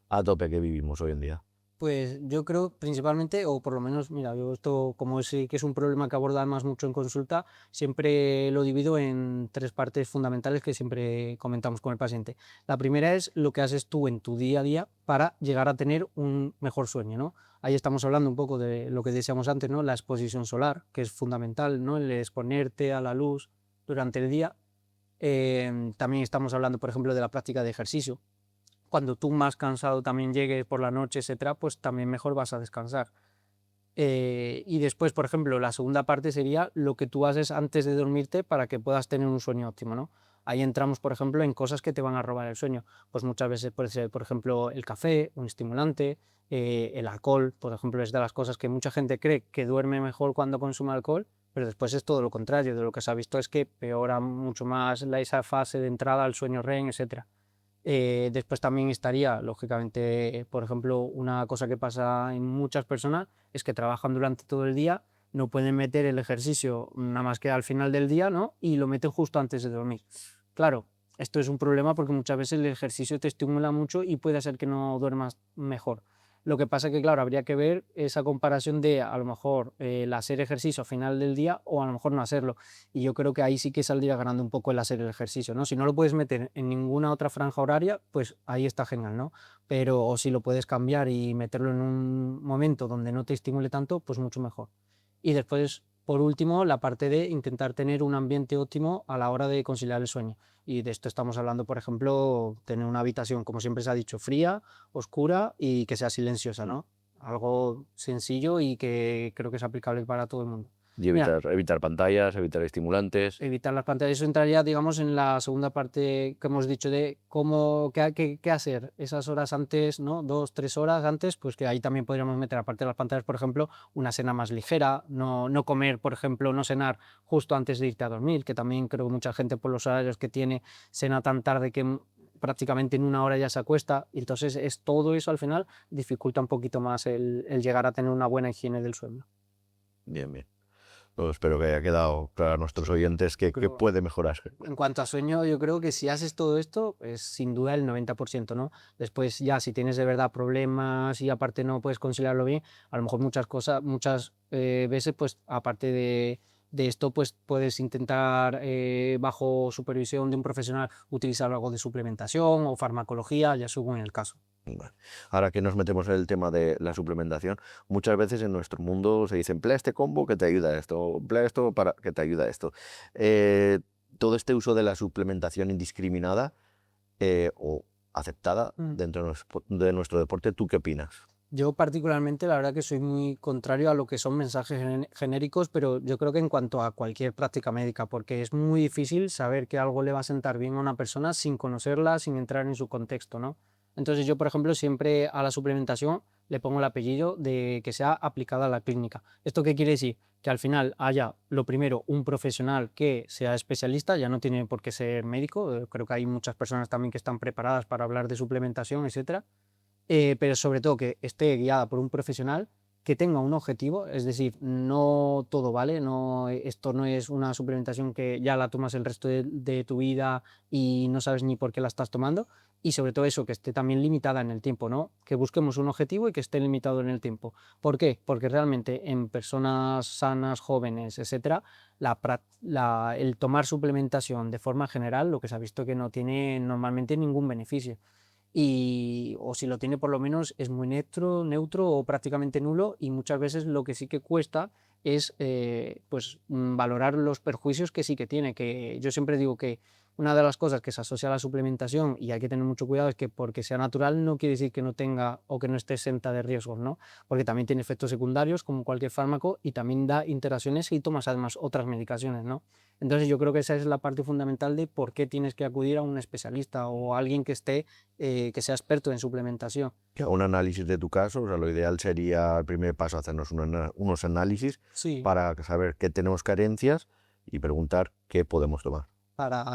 a tope que vivimos hoy en día? Pues yo creo principalmente, o por lo menos, mira, yo esto como sí que es un problema que aborda más mucho en consulta, siempre lo divido en tres partes fundamentales que siempre comentamos con el paciente. La primera es lo que haces tú en tu día a día para llegar a tener un mejor sueño, ¿no? Ahí estamos hablando un poco de lo que decíamos antes, ¿no? La exposición solar, que es fundamental, ¿no? El exponerte a la luz durante el día. También estamos hablando, por ejemplo, de la práctica de ejercicio. Cuando tú más cansado también llegues por la noche, etcétera, pues también mejor vas a descansar. Y después, por ejemplo, la segunda parte sería lo que tú haces antes de dormirte para que puedas tener un sueño óptimo, ¿no? Ahí entramos, por ejemplo, en cosas que te van a robar el sueño. Pues muchas veces puede ser, por ejemplo, el café, un estimulante, el alcohol, por ejemplo, es de las cosas que mucha gente cree que duerme mejor cuando consume alcohol, pero después es todo lo contrario. De lo que se ha visto es que peora mucho más esa fase de entrada al sueño REM, etcétera. Después también estaría, lógicamente, por ejemplo, una cosa que pasa en muchas personas es que trabajan durante todo el día, no pueden meter el ejercicio nada más que al final del día, ¿no? Y lo meten justo antes de dormir. Claro, esto es un problema porque muchas veces el ejercicio te estimula mucho y puede hacer que no duermas mejor. Lo que pasa que, claro, habría que ver esa comparación de a lo mejor el hacer ejercicio al final del día o a lo mejor no hacerlo. Y yo creo que ahí sí que saldría ganando un poco el hacer el ejercicio, ¿no? Si no lo puedes meter en ninguna otra franja horaria, pues ahí está genial, ¿no? Pero o si lo puedes cambiar y meterlo en un momento donde no te estimule tanto, pues mucho mejor. Y después, por último, la parte de intentar tener un ambiente óptimo a la hora de conciliar el sueño. Y de esto estamos hablando, por ejemplo, tener una habitación, como siempre se ha dicho, fría, oscura y que sea silenciosa, ¿no? Algo sencillo y que creo que es aplicable para todo el mundo. Y Mira, evitar pantallas, evitar estimulantes. evitar las pantallas, eso entraría, digamos, en la segunda parte que hemos dicho de cómo, qué hacer esas horas antes, ¿no? 2, 3 horas antes, pues que ahí también podríamos meter, aparte de las pantallas, por ejemplo, una cena más ligera, no comer, por ejemplo, no cenar justo antes de irte a dormir, que también creo que mucha gente por los horarios que tiene cena tan tarde que prácticamente en una hora ya se acuesta, y entonces es todo eso al final dificulta un poquito más el llegar a tener una buena higiene del sueño. Bien, bien. Pues espero que haya quedado claro a nuestros oyentes Yo que creo, puede mejorarse. en cuanto a sueño, yo creo que si haces todo esto, es sin duda el 90%, ¿no? Después ya, si tienes de verdad problemas y aparte no puedes conciliarlo bien, a lo mejor muchas cosas, muchas veces, pues aparte de esto, pues puedes intentar bajo supervisión de un profesional utilizar algo de suplementación o farmacología, ya según el caso. Vale. Ahora que nos metemos en el tema de la suplementación, muchas veces en nuestro mundo se dice, emplea este combo que te ayuda a esto, emplea esto para que te ayuda a esto. Eh, todo este uso de la suplementación indiscriminada o aceptada Mm. dentro de nuestro deporte, ¿tú qué opinas? Yo particularmente, la verdad que soy muy contrario a lo que son mensajes genéricos, pero yo creo que en cuanto a cualquier práctica médica, porque es muy difícil saber que algo le va a sentar bien a una persona sin conocerla, sin entrar en su contexto, ¿no? Entonces yo, por ejemplo, siempre a la suplementación le pongo el apellido de que sea aplicada a la clínica. ¿Esto qué quiere decir? Que al final haya, lo primero, un profesional que sea especialista, ya no tiene por qué ser médico, creo que hay muchas personas también que están preparadas para hablar de suplementación, etcétera, pero sobre todo que esté guiada por un profesional que tenga un objetivo, es decir, no todo vale, no, esto no es una suplementación que ya la tomas el resto de tu vida y no sabes ni por qué la estás tomando, y sobre todo eso, que esté también limitada en el tiempo, ¿no? Que busquemos un objetivo y que esté limitado en el tiempo. ¿Por qué? Porque realmente en personas sanas, jóvenes, etcétera, el tomar suplementación de forma general, lo que se ha visto que no tiene normalmente ningún beneficio. o si lo tiene por lo menos es muy neutro o prácticamente nulo, y muchas veces lo que sí que cuesta es pues valorar los perjuicios que sí que tiene, que yo siempre digo que una de las cosas que se asocia a la suplementación y hay que tener mucho cuidado es que porque sea natural no quiere decir que no tenga o que no esté exenta de riesgos, ¿no? Porque también tiene efectos secundarios como cualquier fármaco y también da interacciones y tomas además otras medicaciones, ¿no? Entonces yo creo que esa es la parte fundamental de por qué tienes que acudir a un especialista o a alguien que esté, que sea experto en suplementación. Que haga un análisis de tu caso, o sea, lo ideal sería el primer paso hacernos unos análisis Sí. para saber qué tenemos carencias y preguntar qué podemos tomar.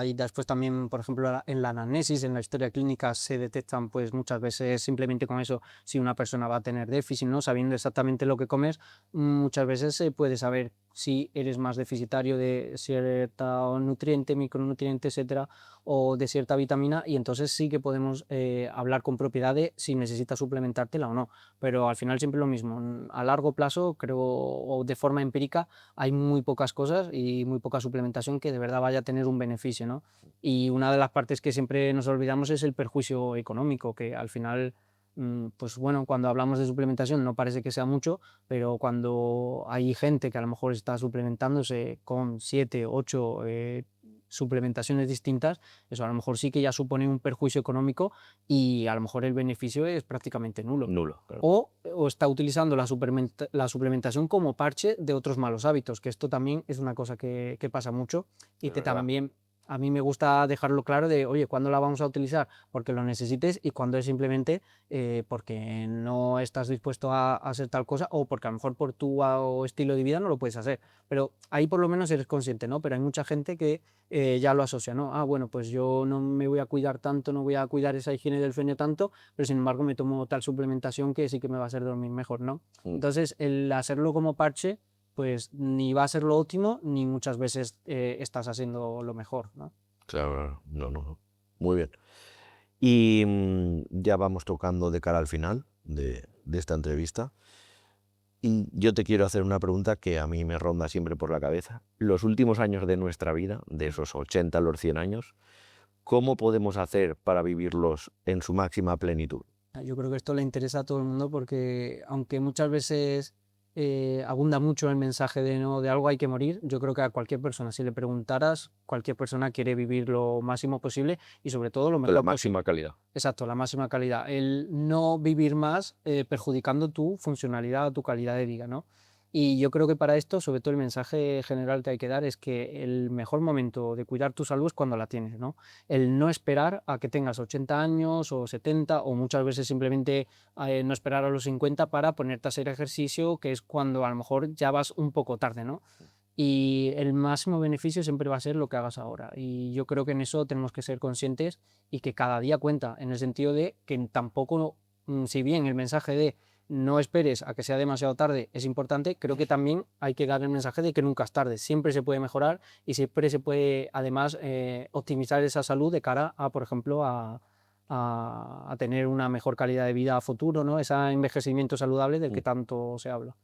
Y después también, por ejemplo, en la anamnesis, en la historia clínica, se detectan pues muchas veces simplemente con eso si una persona va a tener déficit, ¿no? Sabiendo exactamente lo que comes, muchas veces se puede saber si eres más deficitario de cierto nutriente, micronutriente, etcétera, o de cierta vitamina, y entonces sí que podemos hablar con propiedad de si necesitas suplementártela o no. Pero al final siempre lo mismo. A largo plazo, creo, o de forma empírica, hay muy pocas cosas y muy poca suplementación que de verdad vaya a tener un beneficio, ¿no? Y una de las partes que siempre nos olvidamos es el perjuicio económico, que al final, pues bueno, cuando hablamos de suplementación no parece que sea mucho, pero cuando hay gente que a lo mejor está suplementándose con 7, 8 suplementaciones distintas, eso a lo mejor sí que ya supone un perjuicio económico y a lo mejor el beneficio es prácticamente nulo. Nulo, claro. O está utilizando la suplementación como parche de otros malos hábitos, que esto también es una cosa que pasa mucho y Es que verdad. también a mí me gusta dejarlo claro de, oye, ¿cuándo la vamos a utilizar? Porque lo necesites, y cuándo es simplemente porque no estás dispuesto a hacer tal cosa, o porque a lo mejor por tu estilo de vida no lo puedes hacer. Pero ahí por lo menos eres consciente, ¿no? Pero hay mucha gente que ya lo asocia, ¿no? Ah, bueno, pues yo no me voy a cuidar tanto, no voy a cuidar esa higiene del sueño tanto, pero sin embargo me tomo tal suplementación que sí que me va a hacer dormir mejor, ¿no? Mm, Entonces, el hacerlo como parche, pues ni va a ser lo óptimo, ni muchas veces estás haciendo lo mejor, ¿no? claro, claro. No, no, no. Muy bien. Y ya vamos tocando de cara al final de esta entrevista. Y yo te quiero hacer una pregunta que a mí me ronda siempre por la cabeza. Los últimos años de nuestra vida, de esos 80 a los 100 años, ¿cómo podemos hacer para vivirlos en su máxima plenitud? Yo creo que esto le interesa a todo el mundo porque aunque muchas veces abunda mucho el mensaje de no, de algo hay que morir, yo creo que a cualquier persona, si le preguntaras, cualquier persona quiere vivir lo máximo posible y sobre todo lo Con la mejor máxima posible. calidad. Exacto, la máxima calidad. El no vivir más perjudicando tu funcionalidad, tu calidad de vida, ¿no? Y yo creo que para esto, sobre todo el mensaje general que hay que dar es que el mejor momento de cuidar tu salud es cuando la tienes, ¿no? El no esperar a que tengas 80 años o 70, o muchas veces simplemente no esperar a los 50 para ponerte a hacer ejercicio, que es cuando a lo mejor ya vas un poco tarde, ¿no? Y el máximo beneficio siempre va a ser lo que hagas ahora. Y yo creo que en eso tenemos que ser conscientes y que cada día cuenta, en el sentido de que tampoco, si bien el mensaje de no esperes a que sea demasiado tarde es importante, creo que también hay que dar el mensaje de que nunca es tarde, siempre se puede mejorar y siempre se puede además optimizar esa salud de cara a, por ejemplo, a tener una mejor calidad de vida a futuro, ¿no? Ese envejecimiento saludable del que Mm. tanto se habla.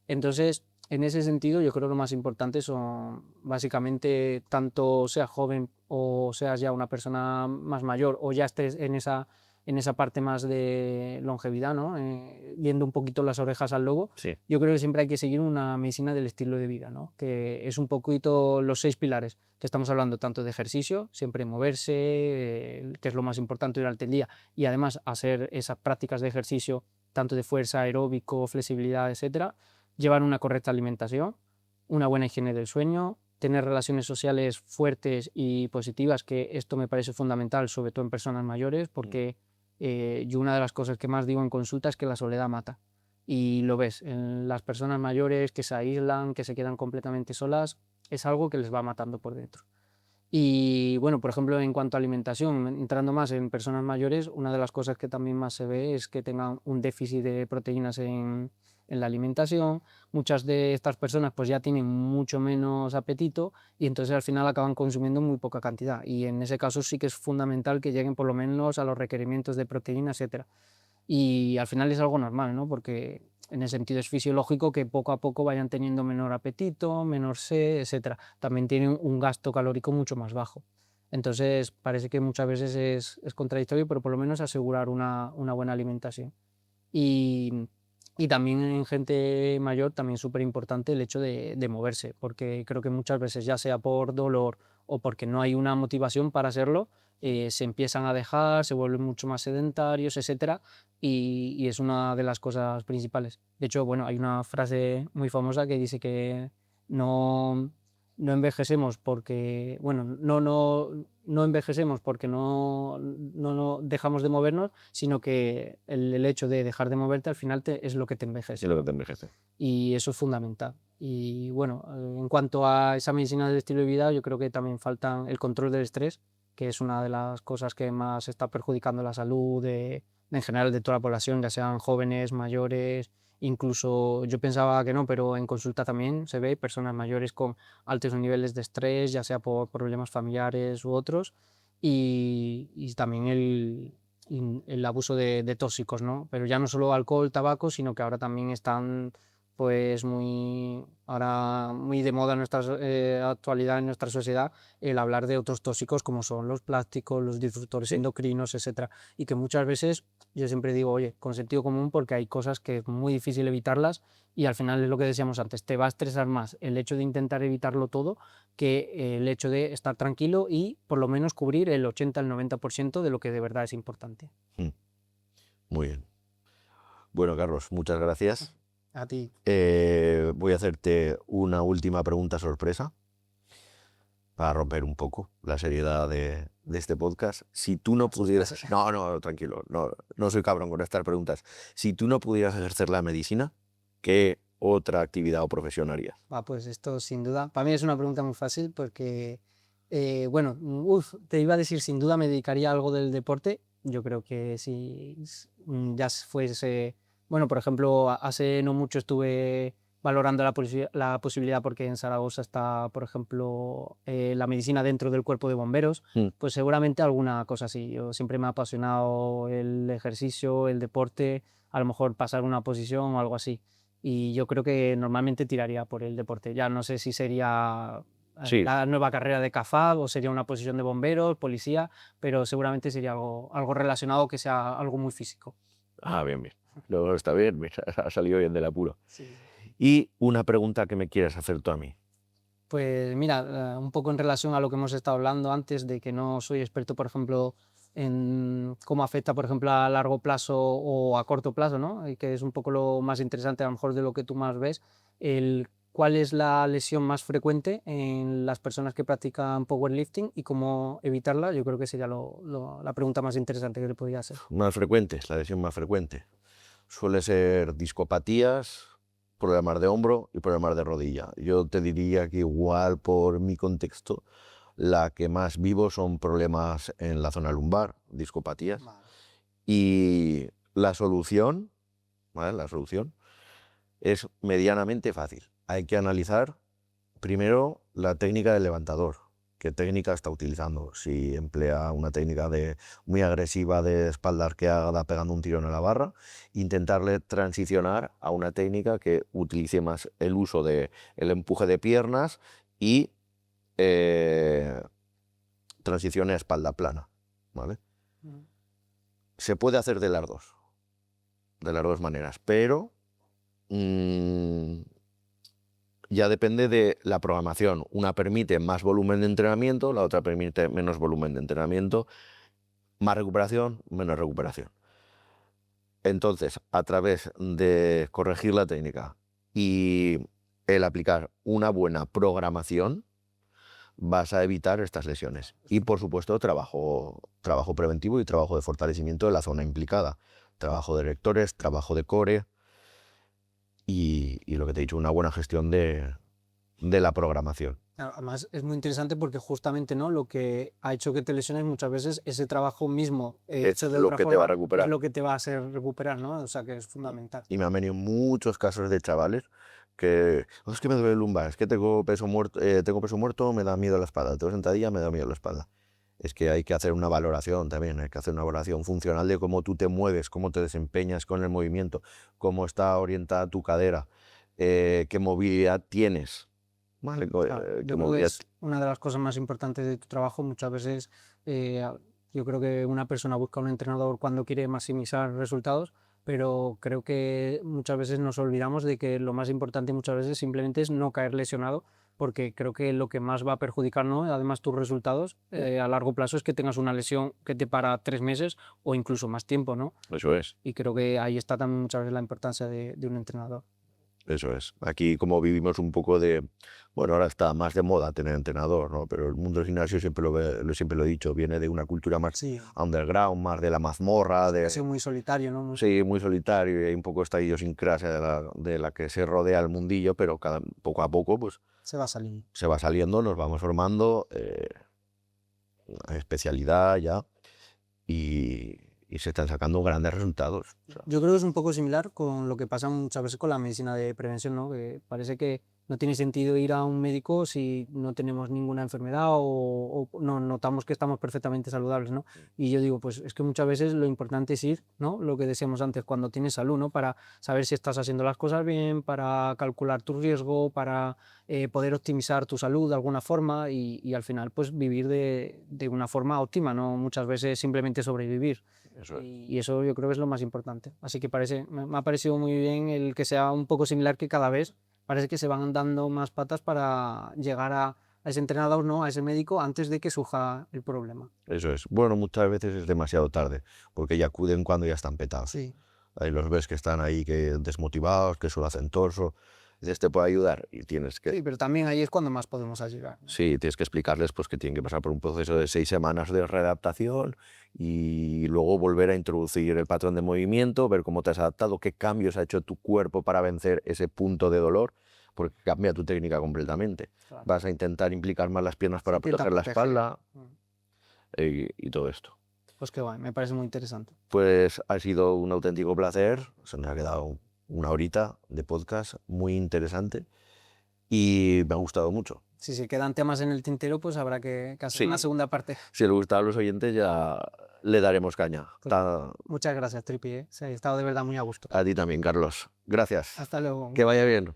Entonces, en ese sentido, yo creo que lo más importante son básicamente, tanto seas joven o seas ya una persona más mayor o ya estés en esa parte más de longevidad, ¿no? Viendo un poquito las orejas al lobo, Sí. yo creo que siempre hay que seguir una medicina del estilo de vida, ¿no? Que es un poquito los 6 pilares que estamos hablando, tanto de ejercicio, siempre moverse, que es lo más importante durante el día, y además hacer esas prácticas de ejercicio, tanto de fuerza, aeróbico, flexibilidad, etcétera, llevar una correcta alimentación, una buena higiene del sueño, tener relaciones sociales fuertes y positivas, que esto me parece fundamental, sobre todo en personas mayores, porque yo una de las cosas que más digo en consulta es que la soledad mata. Y lo ves, en las personas mayores que se aíslan, que se quedan completamente solas, es algo que les va matando por dentro. Y bueno, por ejemplo, en cuanto a alimentación, entrando más en personas mayores, una de las cosas que también más se ve es que tengan un déficit de proteínas en la alimentación. Muchas de estas personas pues ya tienen mucho menos apetito y entonces al final acaban consumiendo muy poca cantidad. Y en ese caso sí que es fundamental que lleguen por lo menos a los requerimientos de proteína, etcétera. Y al final es algo normal, ¿no? Porque en el sentido es fisiológico que poco a poco vayan teniendo menor apetito, menor sed, etcétera. También tienen un gasto calórico mucho más bajo. Entonces, parece que muchas veces es contradictorio, pero por lo menos asegurar una buena alimentación. Y, y también en gente mayor, también súper importante el hecho de moverse, porque creo que muchas veces, ya sea por dolor o porque no hay una motivación para hacerlo, se empiezan a dejar, se vuelven mucho más sedentarios, etcétera, y es una de las cosas principales. De hecho, bueno, hay una frase muy famosa que dice que no, no envejecemos porque, bueno, no envejecemos porque no dejamos de movernos, sino que el hecho de dejar de moverte al final es lo que te Es envejece. lo que te envejece. Y eso es fundamental. Y bueno, en cuanto a esa medicina del estilo de vida, yo creo que también falta el control del estrés, que es una de las cosas que más está perjudicando la salud en general de toda la población, ya sean jóvenes, mayores. Incluso yo pensaba que no, pero en consulta también se ve personas mayores con altos niveles de estrés, ya sea por problemas familiares u otros, y también el abuso de tóxicos, ¿no? Pero ya no solo alcohol, tabaco, sino que ahora también están pues ahora muy de moda en nuestra actualidad, en nuestra sociedad, el hablar de otros tóxicos como son los plásticos, los disruptores endocrinos, etcétera. Y que muchas veces yo siempre digo, oye, con sentido común, porque hay cosas que es muy difícil evitarlas y al final es lo que decíamos antes, te va a estresar más el hecho de intentar evitarlo todo que el hecho de estar tranquilo y por lo menos cubrir el 80 al 90% de lo que de verdad es importante. Mm, Muy bien. Bueno, Carlos, muchas gracias. A ti. Voy a hacerte una última pregunta sorpresa para romper un poco la seriedad de este podcast. Si tú no pudieras... No, tranquilo, no soy cabrón con estas preguntas. Si tú no pudieras ejercer la medicina, ¿qué otra actividad o profesión harías? Pues esto sin duda, para mí es una pregunta muy fácil porque, bueno, te iba a decir, sin duda me dedicaría a algo del deporte. Yo creo que si ya fuese, bueno, por ejemplo, hace no mucho estuve valorando la posibilidad porque en Zaragoza está, por ejemplo, la medicina dentro del cuerpo de bomberos, Mm, pues seguramente alguna cosa así. Yo siempre me ha apasionado el ejercicio, el deporte, a lo mejor pasar una posición o algo así, y yo creo que normalmente tiraría por el deporte. Ya no sé si sería Sí. la nueva carrera de CAFAB o sería una posición de bomberos, policía, pero seguramente sería algo relacionado, que sea algo muy físico. Bien. Luego está bien, mira, ha salido bien del apuro. Sí. Y una pregunta que me quieras hacer tú a mí. Pues mira, un poco en relación a lo que hemos estado hablando antes, de que no soy experto, por ejemplo, en cómo afecta, por ejemplo, a largo plazo o a corto plazo, ¿no? Y que es un poco lo más interesante, a lo mejor, de lo que tú más ves, cuál es la lesión más frecuente en las personas que practican powerlifting y cómo evitarla. Yo creo que sería la pregunta más interesante que le podría hacer. Más frecuente, la lesión más frecuente. Suele ser discopatías, problemas de hombro y problemas de rodilla. Yo te diría que igual por mi contexto, la que más vivo son problemas en la zona lumbar, discopatías. Vale. Y la solución, ¿vale? La solución es medianamente fácil. Hay que analizar primero la técnica del levantador. ¿Qué técnica está utilizando? Si emplea una técnica muy agresiva de espalda arqueada pegando un tirón a la barra, intentarle transicionar a una técnica que utilice más el uso del empuje de piernas y transicione a espalda plana, ¿vale? Se puede hacer de las dos maneras, pero ya depende de la programación. Una permite más volumen de entrenamiento, la otra permite menos volumen de entrenamiento, más recuperación, menos recuperación. Entonces, a través de corregir la técnica y el aplicar una buena programación, vas a evitar estas lesiones. Y, por supuesto, trabajo preventivo y trabajo de fortalecimiento de la zona implicada. Trabajo de erectores, trabajo de core y lo que te he dicho, una buena gestión de la programación. Además, es muy interesante porque justamente, ¿no?, lo que ha hecho que te lesiones muchas veces, ese trabajo mismo Es hecho de lo otra que te va a forma, es recuperar. lo que te va a hacer recuperar, ¿no? O sea, que es fundamental. Y me han venido muchos casos de chavales que, es que me duele el lumbar, es que tengo peso muerto, me da miedo la espalda, tengo sentadilla, me da miedo la espalda. Es que hay que hacer una valoración también, hay que hacer una valoración funcional de cómo tú te mueves, cómo te desempeñas con el movimiento, cómo está orientada tu cadera, qué movilidad tienes, ¿vale? Claro, yo creo Como que ya es una de las cosas más importantes de tu trabajo. Muchas veces yo creo que una persona busca un entrenador cuando quiere maximizar resultados, pero creo que muchas veces nos olvidamos de que lo más importante muchas veces simplemente es no caer lesionado, porque creo que lo que más va a perjudicar, ¿no? Además tus resultados a largo plazo es que tengas una lesión que te para 3 meses o incluso más tiempo, ¿no? eso es. Y creo que ahí está también muchas veces la importancia de un entrenador. Eso es. Aquí como vivimos un poco de, bueno, ahora está más de moda tener entrenador, ¿no? Pero el mundo del gimnasio siempre lo he dicho, viene de una cultura más Sí, underground, más de la mazmorra, ha sido muy solitario, ¿no? sí, muy solitario y hay un poco esta idiosincrasia de la que se rodea el mundillo, pero poco a poco pues Se va saliendo. se va saliendo, nos vamos formando, especialidad ya y, y se están sacando grandes resultados. O sea, Yo creo que es un poco similar con lo que pasa muchas veces con la medicina de prevención, ¿no? Que parece que no tiene sentido ir a un médico si no tenemos ninguna enfermedad o no notamos que estamos perfectamente saludables, ¿no? Y yo digo, pues es que muchas veces lo importante es ir, ¿no? Lo que decíamos antes, cuando tienes salud, ¿no? Para saber si estás haciendo las cosas bien, para calcular tu riesgo, para poder optimizar tu salud de alguna forma y al final, pues vivir de una forma óptima, no muchas veces simplemente sobrevivir. eso es. Y eso yo creo que es lo más importante. Así que me ha parecido muy bien el que sea un poco similar, que cada vez parece que se van dando más patas para llegar a ese entrenador, ¿no? A ese médico antes de que surja el problema. Eso es. Bueno, muchas veces es demasiado tarde, porque ya acuden cuando ya están petados. Sí. Ahí los ves que están ahí que desmotivados, que solo hacen torso. Dices, te puedo ayudar y Sí, pero también ahí es cuando más podemos ayudar, ¿no? sí, tienes que explicarles pues que tienen que pasar por un proceso de 6 semanas de readaptación y luego volver a introducir el patrón de movimiento, ver cómo te has adaptado, qué cambios ha hecho tu cuerpo para vencer ese punto de dolor, porque cambia tu técnica completamente. Claro. Vas a intentar implicar más las piernas Se para intenta proteger la proteger. espalda Mm. y todo esto. Pues qué guay, me parece muy interesante. Pues ha sido un auténtico placer, se nos ha quedado una horita de podcast muy interesante y me ha gustado mucho. Si se quedan temas en el tintero, pues habrá que hacer una Sí, segunda parte. si les gusta a los oyentes ya le daremos caña. Pues muchas gracias, Tripi, ¿eh? Sí, he estado de verdad muy a gusto. A ti también, Carlos. Gracias. Hasta luego. Que vaya bien.